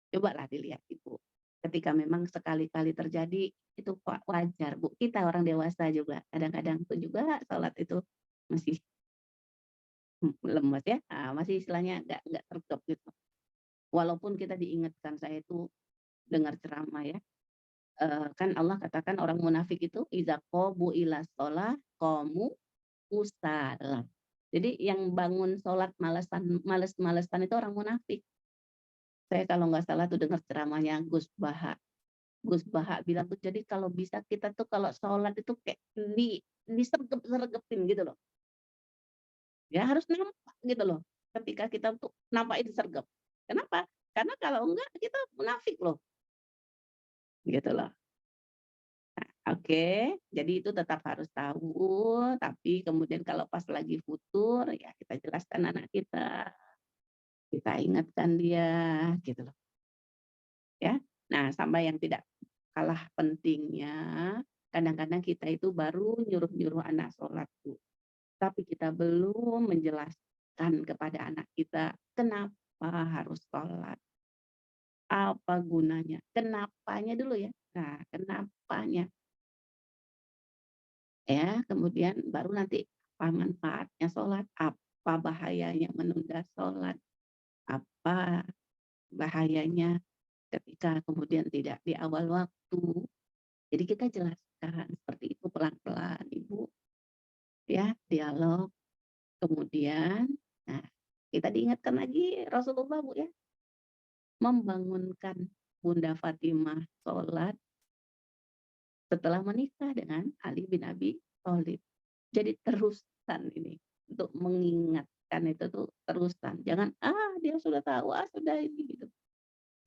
Cobalah dilihat Ibu. Ketika memang sekali-kali terjadi, itu wajar Bu. Kita orang dewasa juga, kadang-kadang itu juga sholat itu masih lemes ya, masih istilahnya nggak tergep gitu. Walaupun kita diingatkan, saya itu dengar ceramah ya, kan Allah katakan orang munafik itu idza qamu ila shalah qamu kusala. Jadi yang bangun sholat males-malesan itu orang munafik. Saya kalau nggak salah tuh dengar ceramahnya Gus Baha. Gus Baha bilang tuh, jadi kalau bisa kita tuh kalau sholat itu kayak disergep-sergepin gitu loh. Ya harus nampak gitu loh. Ketika kita tuh nampak itu sergap. Kenapa? Karena kalau enggak kita munafik loh. Gitu loh. Oke, jadi itu tetap harus tahu, tapi kemudian kalau pas lagi futur ya kita jelaskan anak kita ingatkan dia gitu loh. Ya. Nah, sama yang tidak kalah pentingnya, kadang-kadang kita itu baru nyuruh-nyuruh anak sholat tuh. Tapi kita belum menjelaskan kepada anak kita kenapa harus sholat, apa gunanya, kenapanya dulu ya. Nah, kenapanya ya, kemudian baru nanti apa manfaatnya sholat, apa bahayanya menunda sholat, apa bahayanya ketika kemudian tidak di awal waktu. Jadi kita jelaskan seperti itu pelan-pelan Ibu, ya, dialog. Kemudian, nah, kita diingatkan lagi Rasulullah Bu ya, membangunkan Bunda Fatimah sholat setelah menikah dengan Ali bin Abi Thalib. Jadi terusan ini, untuk mengingatkan itu tuh terusan, jangan, dia sudah tahu, sudah ini," gitu.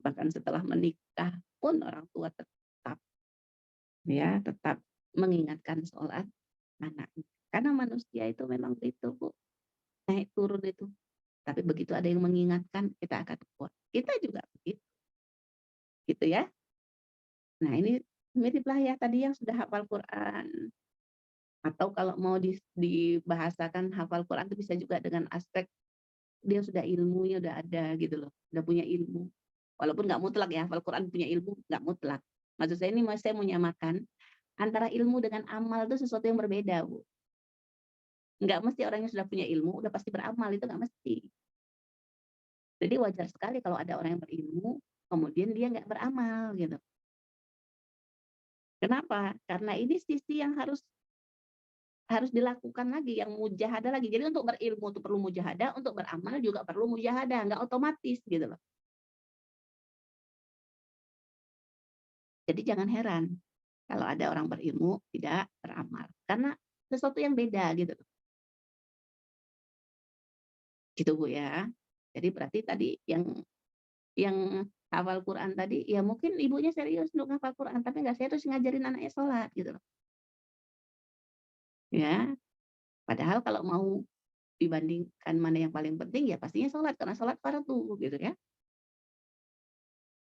Bahkan setelah menikah pun orang tua tetap tetap mengingatkan sholat anaknya. Karena manusia itu memang itu, Bu, naik turun itu. Tapi begitu ada yang mengingatkan, kita akan kuat. Kita juga begitu, gitu ya. Nah ini miriplah ya tadi yang sudah hafal Quran, atau kalau mau dibahasakan hafal Quran itu bisa juga dengan aspek dia sudah ilmunya udah ada gitu loh, udah punya ilmu. Walaupun nggak mutlak ya, hafal Quran punya ilmu, nggak mutlak. Maksud saya ini saya mau nyamakan, antara ilmu dengan amal itu sesuatu yang berbeda, Bu. Nggak mesti orang yang sudah punya ilmu, udah pasti beramal, itu nggak mesti. Jadi wajar sekali kalau ada orang yang berilmu, kemudian dia nggak beramal gitu. Kenapa? Karena ini sisi yang harus harus dilakukan lagi, yang mujahadah lagi. Jadi untuk berilmu itu perlu mujahadah, untuk beramal juga perlu mujahadah, nggak otomatis gitu loh. Jadi jangan heran kalau ada orang berilmu tidak beramal, karena sesuatu yang beda gitu loh. Gitu Bu ya. Jadi berarti tadi yang hafal Quran tadi, ya mungkin ibunya serius untuk hafal Quran, tapi nggak serius ngajarin anaknya sholat gitu loh. Ya, padahal kalau mau dibandingkan mana yang paling penting, ya pastinya sholat, karena sholat fardu gitu ya.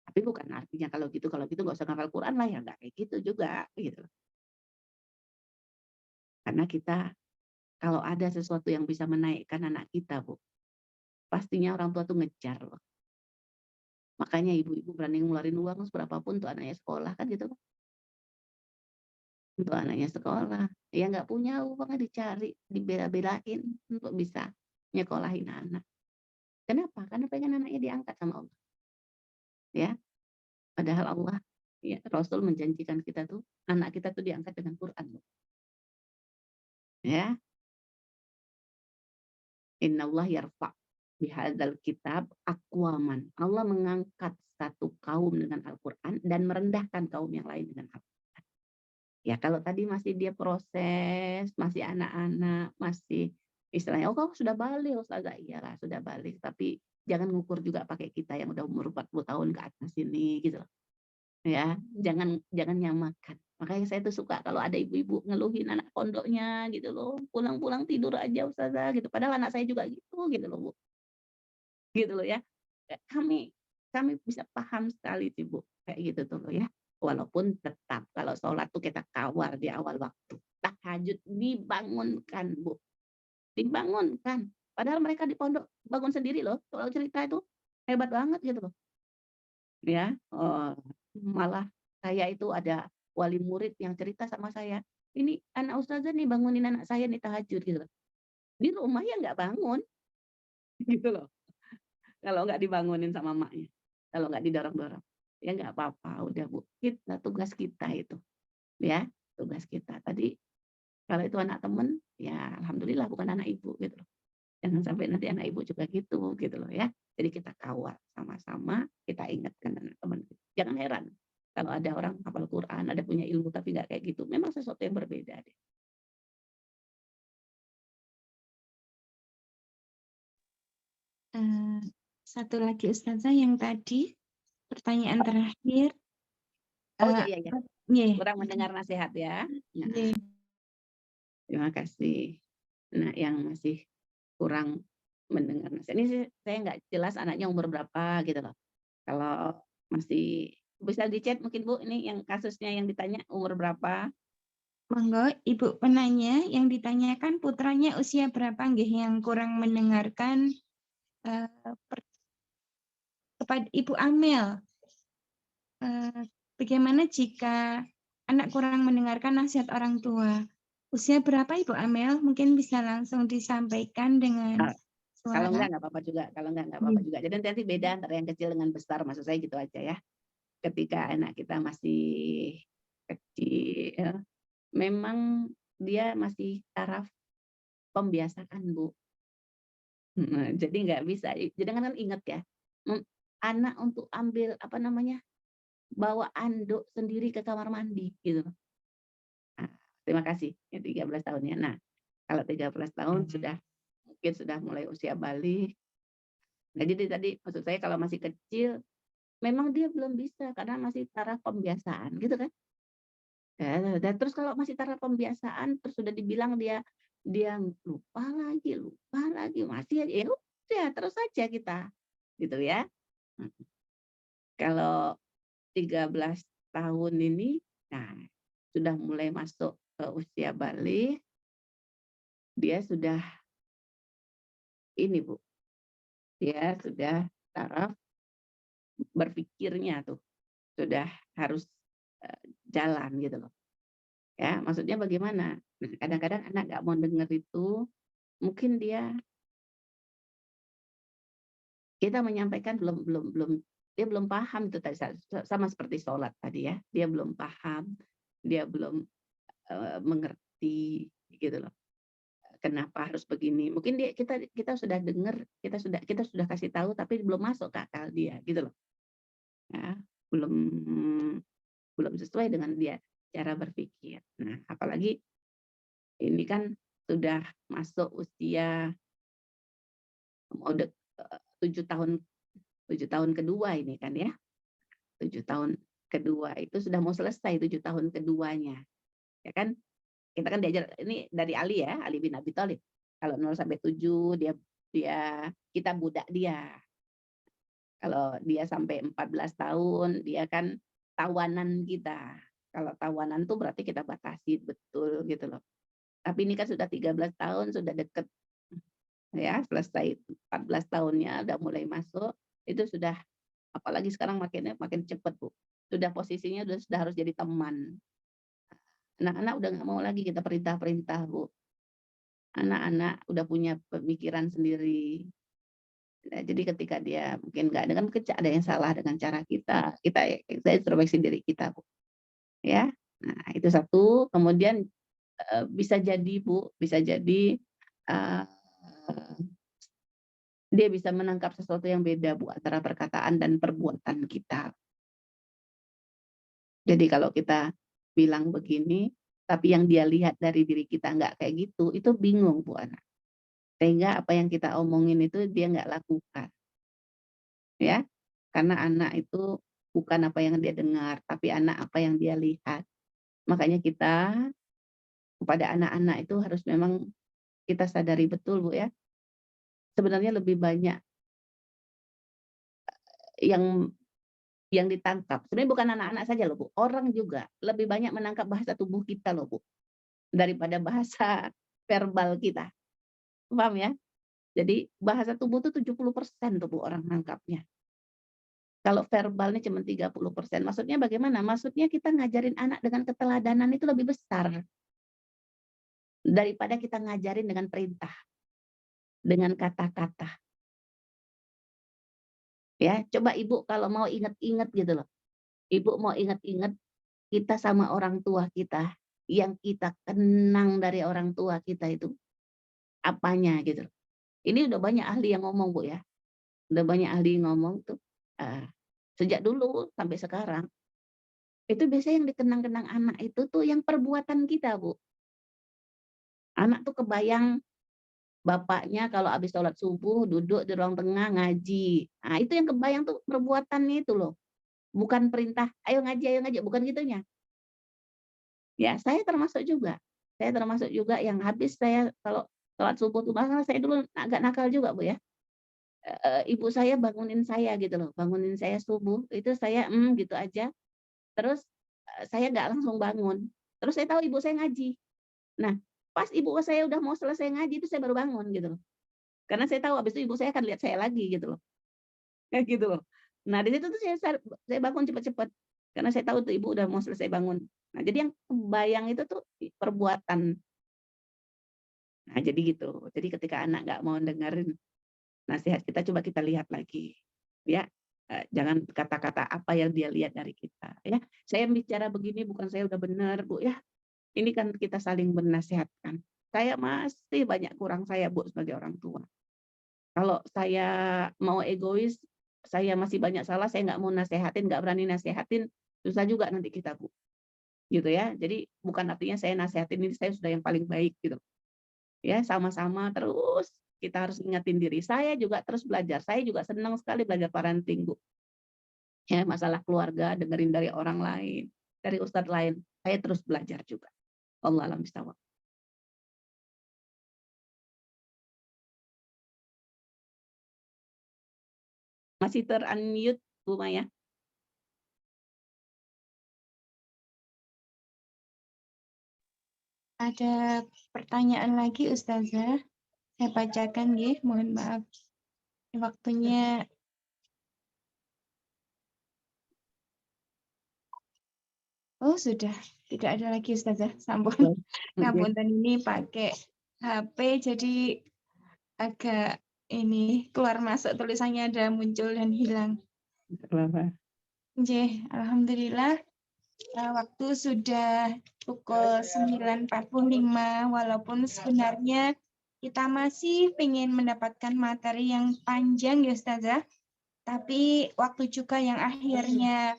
Tapi bukan artinya kalau gitu nggak usah hafal Quran lah, ya nggak kayak gitu juga gitu. Karena kita kalau ada sesuatu yang bisa menaikkan anak kita, Bu, pastinya orang tua tuh ngejar loh. Makanya ibu-ibu berani ngeluarin uang seberapapun tuh anaknya sekolah kan gitu. Untuk anaknya sekolah, ya nggak punya uangnya dicari, dibela-belain untuk bisa nyekolahin anak. Kenapa? Karena pengen anaknya diangkat sama Allah. Ya, padahal Allah, ya Rasul menjanjikan kita tuh, anak kita tuh diangkat dengan Quran. Ya, Innallah yarfa' bihadzal kitab aqwaman. Allah mengangkat satu kaum dengan Al-Qur'an dan merendahkan kaum yang lain dengan Al-Qur'an. Ya kalau tadi masih dia proses, masih anak-anak, masih istilahnya, "Oh kok sudah balik Ustazah?" Iyalah sudah balik, tapi jangan ngukur juga pakai kita yang udah umur 40 tahun ke atas ini gitu loh. Ya, jangan jangan nyamakan. Makanya saya tuh suka kalau ada ibu-ibu ngeluhin anak pondoknya gitu loh, "Pulang-pulang tidur aja Ustazah," gitu. Padahal anak saya juga gitu loh, Bu. Gitu loh ya. Kami kami bisa paham sekali sih, Bu, kayak gitu tuh loh ya. Walaupun tetap kalau sholat tuh kita kawal di awal waktu. Tahajud dibangunkan, Bu, dibangunkan. Padahal mereka di pondok bangun sendiri loh, kalau cerita itu hebat banget gitu loh. Ya, malah saya itu ada wali murid yang cerita sama saya, "Ini anak ustazah nih bangunin anak saya nih tahajud," gitu loh. Di rumah ya nggak bangun, gitu loh. Kalau nggak dibangunin sama maknya, kalau nggak didorong-dorong. Ya nggak apa-apa, udah Bu, tugas kita itu, ya, tugas kita. Tadi kalau itu anak temen, ya alhamdulillah bukan anak Ibu gitu loh. Jangan sampai nanti anak Ibu juga gitu loh ya. Jadi kita kawal sama-sama, kita ingatkan anak teman kita. Jangan heran kalau ada orang hafal Quran, ada punya ilmu tapi nggak kayak gitu. Memang sesuatu yang berbeda deh. Satu lagi Ustazah yang tadi, pertanyaan terakhir. Oh iya, iya, iya. Nggih. Kurang mendengar nasihat ya. Nggih. Terima kasih. Nah, yang masih kurang mendengar nasihat, ini sih saya nggak jelas anaknya umur berapa gitu loh. Kalau masih bisa di-chat mungkin Bu, ini yang kasusnya yang ditanya umur berapa? Monggo Ibu penanya yang ditanyakan putranya usia berapa nggih yang kurang mendengarkan kepada Ibu Amel. Bagaimana jika anak kurang mendengarkan nasihat orang tua? Usia berapa Ibu Amel? Mungkin bisa langsung disampaikan dengan Kalau suara. enggak apa-apa juga, kalau enggak apa-apa juga. Jadi nanti beda antara yang kecil dengan besar, maksud saya gitu aja ya. Ketika anak kita masih kecil, memang dia masih taraf pembiasaan, Bu. Jadi nggak bisa, jadi kan ingat ya, anak untuk ambil, apa namanya, bawa anduk sendiri ke kamar mandi, gitu. Nah, terima kasih, yang 13 tahunnya. Nah, Kalau 13 tahun sudah mungkin sudah mulai usia balik. Nah, jadi tadi maksud saya kalau masih kecil, memang dia belum bisa karena masih taraf pembiasaan gitu kan. Dan terus kalau masih taraf pembiasaan, terus sudah dibilang dia dia lupa lagi, masih aja, ya udah terus saja kita, gitu ya. Mhm. Kalau 13 tahun ini, nah sudah mulai masuk ke usia balik, dia sudah ini Bu, dia sudah taraf berpikirnya tuh, sudah harus, jalan gitu loh. Ya, maksudnya bagaimana? Nah, kadang-kadang anak nggak mau denger itu, mungkin kita menyampaikan dia belum paham itu tadi sama seperti sholat tadi ya, dia belum paham, dia belum, mengerti gitu loh, kenapa harus begini. Mungkin kita sudah dengar, kita sudah kasih tahu tapi belum masuk ke akal dia gitu loh, ya, belum belum sesuai dengan dia cara berpikir. Nah, apalagi ini kan sudah masuk usia mau 7 tahun 7 tahun kedua ini kan ya. 7 tahun kedua itu sudah mau selesai 7 tahun keduanya, ya kan? Kita kan diajar ini dari Ali ya, Ali bin Abi Thalib. Kalau 0 sampai 7 dia dia kita budak dia. Kalau dia sampai 14 tahun, dia kan tawanan kita. Kalau tawanan tuh berarti kita batasi betul gitu loh. Tapi ini kan sudah 13 tahun, sudah deket ya, selesai 14 tahunnya udah mulai masuk, itu sudah apalagi sekarang makin cepat, Bu. Sudah posisinya sudah harus jadi teman. Anak-anak udah nggak mau lagi kita perintah-perintah, Bu. Anak-anak udah punya pemikiran sendiri. Nah, jadi ketika dia mungkin nggak ada kan mungkin ada yang salah dengan cara saya introspeksi diri kita, Bu, ya. Nah, itu satu, kemudian, bisa jadi, Bu, bisa jadi, eee, dia bisa menangkap sesuatu yang beda, Bu, antara perkataan dan perbuatan kita. Jadi kalau kita bilang begini, tapi yang dia lihat dari diri kita nggak kayak gitu, itu bingung, Bu, anak. Sehingga apa yang kita omongin itu dia nggak lakukan, ya. Karena anak itu bukan apa yang dia dengar, tapi anak apa yang dia lihat. Makanya kita kepada anak-anak itu harus memang kita sadari betul, Bu, ya. Sebenarnya lebih banyak yang ditangkap. Sebenarnya bukan anak-anak saja loh, Bu, orang juga lebih banyak menangkap bahasa tubuh kita loh, Bu, daripada bahasa verbal kita. Paham ya? Jadi bahasa tubuh tuh 70% tuh Bu orang nangkapnya. Kalau verbalnya cuma 30%. Maksudnya bagaimana? Maksudnya kita ngajarin anak dengan keteladanan itu lebih besar daripada kita ngajarin dengan perintah, dengan kata-kata. Ya, coba Ibu kalau mau ingat-ingat gitu loh. Ibu mau ingat-ingat kita sama orang tua kita, yang kita kenang dari orang tua kita itu apanya gitu loh. Ini udah banyak ahli yang ngomong Bu ya. Udah banyak ahli ngomong tuh, sejak dulu sampai sekarang, itu biasanya yang dikenang-kenang anak itu tuh yang perbuatan kita, Bu. Anak tuh kebayang bapaknya kalau habis sholat subuh duduk di ruang tengah ngaji. Nah, itu yang kebayang tuh perbuatannya itu loh. Bukan perintah, ayo ngaji, bukan gitunya. Ya, saya termasuk juga. Saya termasuk juga yang habis saya kalau sholat subuh tuh bahkan saya dulu agak nakal juga, Bu, ya. Ibu saya bangunin saya gitu loh, bangunin saya subuh, itu saya, gitu aja. Terus, saya nggak langsung bangun. Terus saya tahu ibu saya ngaji. Nah, pas ibu saya udah mau selesai ngaji itu saya baru bangun gitu loh. Karena saya tahu habis itu ibu saya akan lihat saya lagi gitu loh, kayak gitu loh. Nah, di situ tuh saya bangun cepet-cepet, karena saya tahu tuh ibu udah mau selesai bangun. Nah, jadi yang kebayang itu tuh perbuatan. Nah, jadi gitu. Jadi ketika anak nggak mau dengerin nasihat kita, coba kita lihat lagi, ya. Jangan kata-kata apa yang dia lihat dari kita, ya. Saya bicara begini bukan saya udah benar, Bu, ya. Ini kan kita saling menasihatkan. Saya masih banyak kurang saya, Bu, sebagai orang tua. Kalau saya mau egois, saya masih banyak salah, saya nggak mau nasehatin, nggak berani nasehatin, susah juga nanti kita, Bu. Gitu ya. Jadi bukan artinya saya nasehatin ini saya sudah yang paling baik gitu. Ya, sama-sama terus kita harus ingatin diri. Saya juga terus belajar. Saya juga senang sekali belajar parenting, Bu. Ya, masalah keluarga dengerin dari orang lain, dari ustadz lain. Saya terus belajar juga. Wallahu a'lam bishawab. Masih ter-unmute, Bu Maya? Ada pertanyaan lagi Ustazah. Saya bacakan nggih, mohon maaf. Waktunya oh sudah, tidak ada lagi Ustazah. Sampun. Ngapunten ini pakai HP jadi agak ini keluar masuk tulisannya ada muncul dan hilang. Nggih, alhamdulillah waktu sudah pukul 9.45 walaupun sebenarnya kita masih ingin mendapatkan materi yang panjang ya Ustazah. Tapi waktu juga yang akhirnya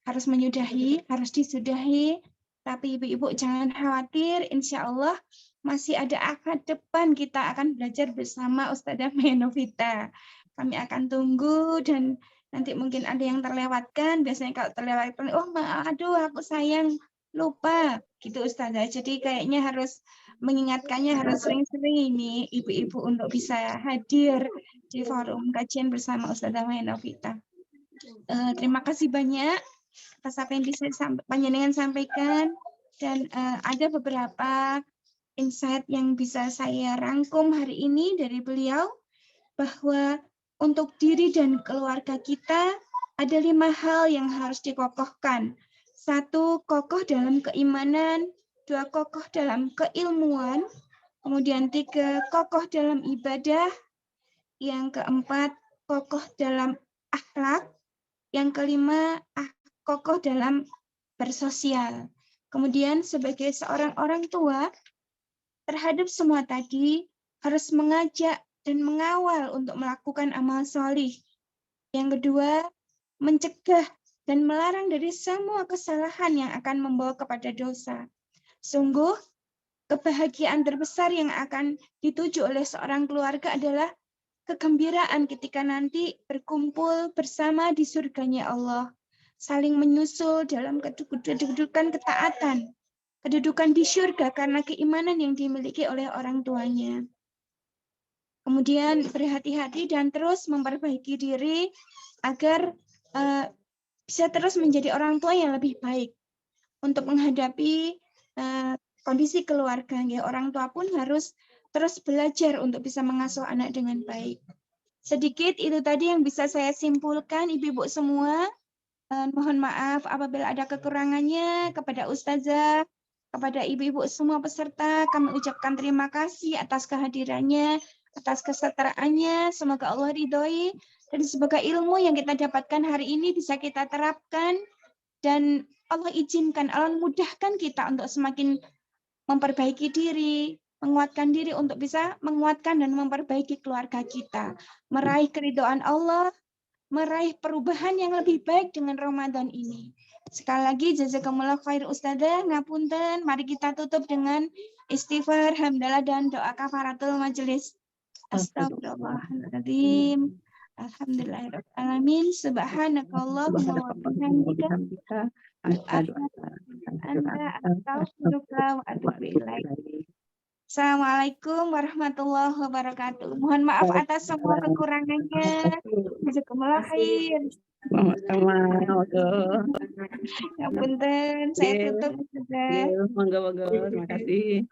harus menyudahi, harus disudahi. Tapi ibu-ibu jangan khawatir, insya Allah masih ada akad depan kita akan belajar bersama Ustazah Maya Novita. Kami akan tunggu dan nanti mungkin ada yang terlewatkan. Biasanya kalau terlewatkan, oh aduh aku sayang lupa gitu Ustazah. Jadi kayaknya harus mengingatkannya harus sering-sering ini ibu-ibu untuk bisa hadir di forum kajian bersama Ustazah Maya Novita. Terima kasih banyak atas apa yang bisa panjenengan sampaikan dan ada beberapa insight yang bisa saya rangkum hari ini dari beliau bahwa untuk diri dan keluarga kita ada 5 hal yang harus dikokohkan. 1, kokoh dalam keimanan, 2, kokoh dalam keilmuan, kemudian 3, kokoh dalam ibadah, yang keempat, kokoh dalam akhlak, yang kelima, kokoh dalam bersosial. Kemudian sebagai seorang orang tua, terhadap semua tadi harus mengajak dan mengawal untuk melakukan amal solih. Yang kedua, mencegah dan melarang dari semua kesalahan yang akan membawa kepada dosa. Sungguh, kebahagiaan terbesar yang akan dituju oleh seorang keluarga adalah kegembiraan ketika nanti berkumpul bersama di surganya Allah, saling menyusul dalam kedudukan ketaatan, kedudukan di surga karena keimanan yang dimiliki oleh orang tuanya. Kemudian berhati-hati dan terus memperbaiki diri agar bisa terus menjadi orang tua yang lebih baik untuk menghadapi kondisi keluarga. Ya, orang tua pun harus terus belajar untuk bisa mengasuh anak dengan baik. Sedikit itu tadi yang bisa saya simpulkan, ibu-ibu semua. Mohon maaf apabila ada kekurangannya. Kepada Ustazah, kepada ibu-ibu semua peserta, kami ucapkan terima kasih atas kehadirannya, atas kesetiaannya. Semoga Allah ridhoi dan semoga ilmu yang kita dapatkan hari ini bisa kita terapkan dan Allah izinkan, Allah mudahkan kita untuk semakin memperbaiki diri, menguatkan diri untuk bisa menguatkan dan memperbaiki keluarga kita, meraih keridhaan Allah, meraih perubahan yang lebih baik dengan Ramadan ini. Sekali lagi jazakumullah khair Ustazah, ngapunten, mari kita tutup dengan istighfar, hamdalah dan doa kafaratul majelis. Astagfirullahaladzim. Alhamdulillahirrahmanirrahim. Subhanakallahumma wa bihamdika. Assalamualaikum warahmatullahi wabarakatuh. Mohon maaf atas semua kekurangannya. Jazakumullah khair. Sama-sama. Ya punten, saya tutup sudah. Monggo, terima kasih.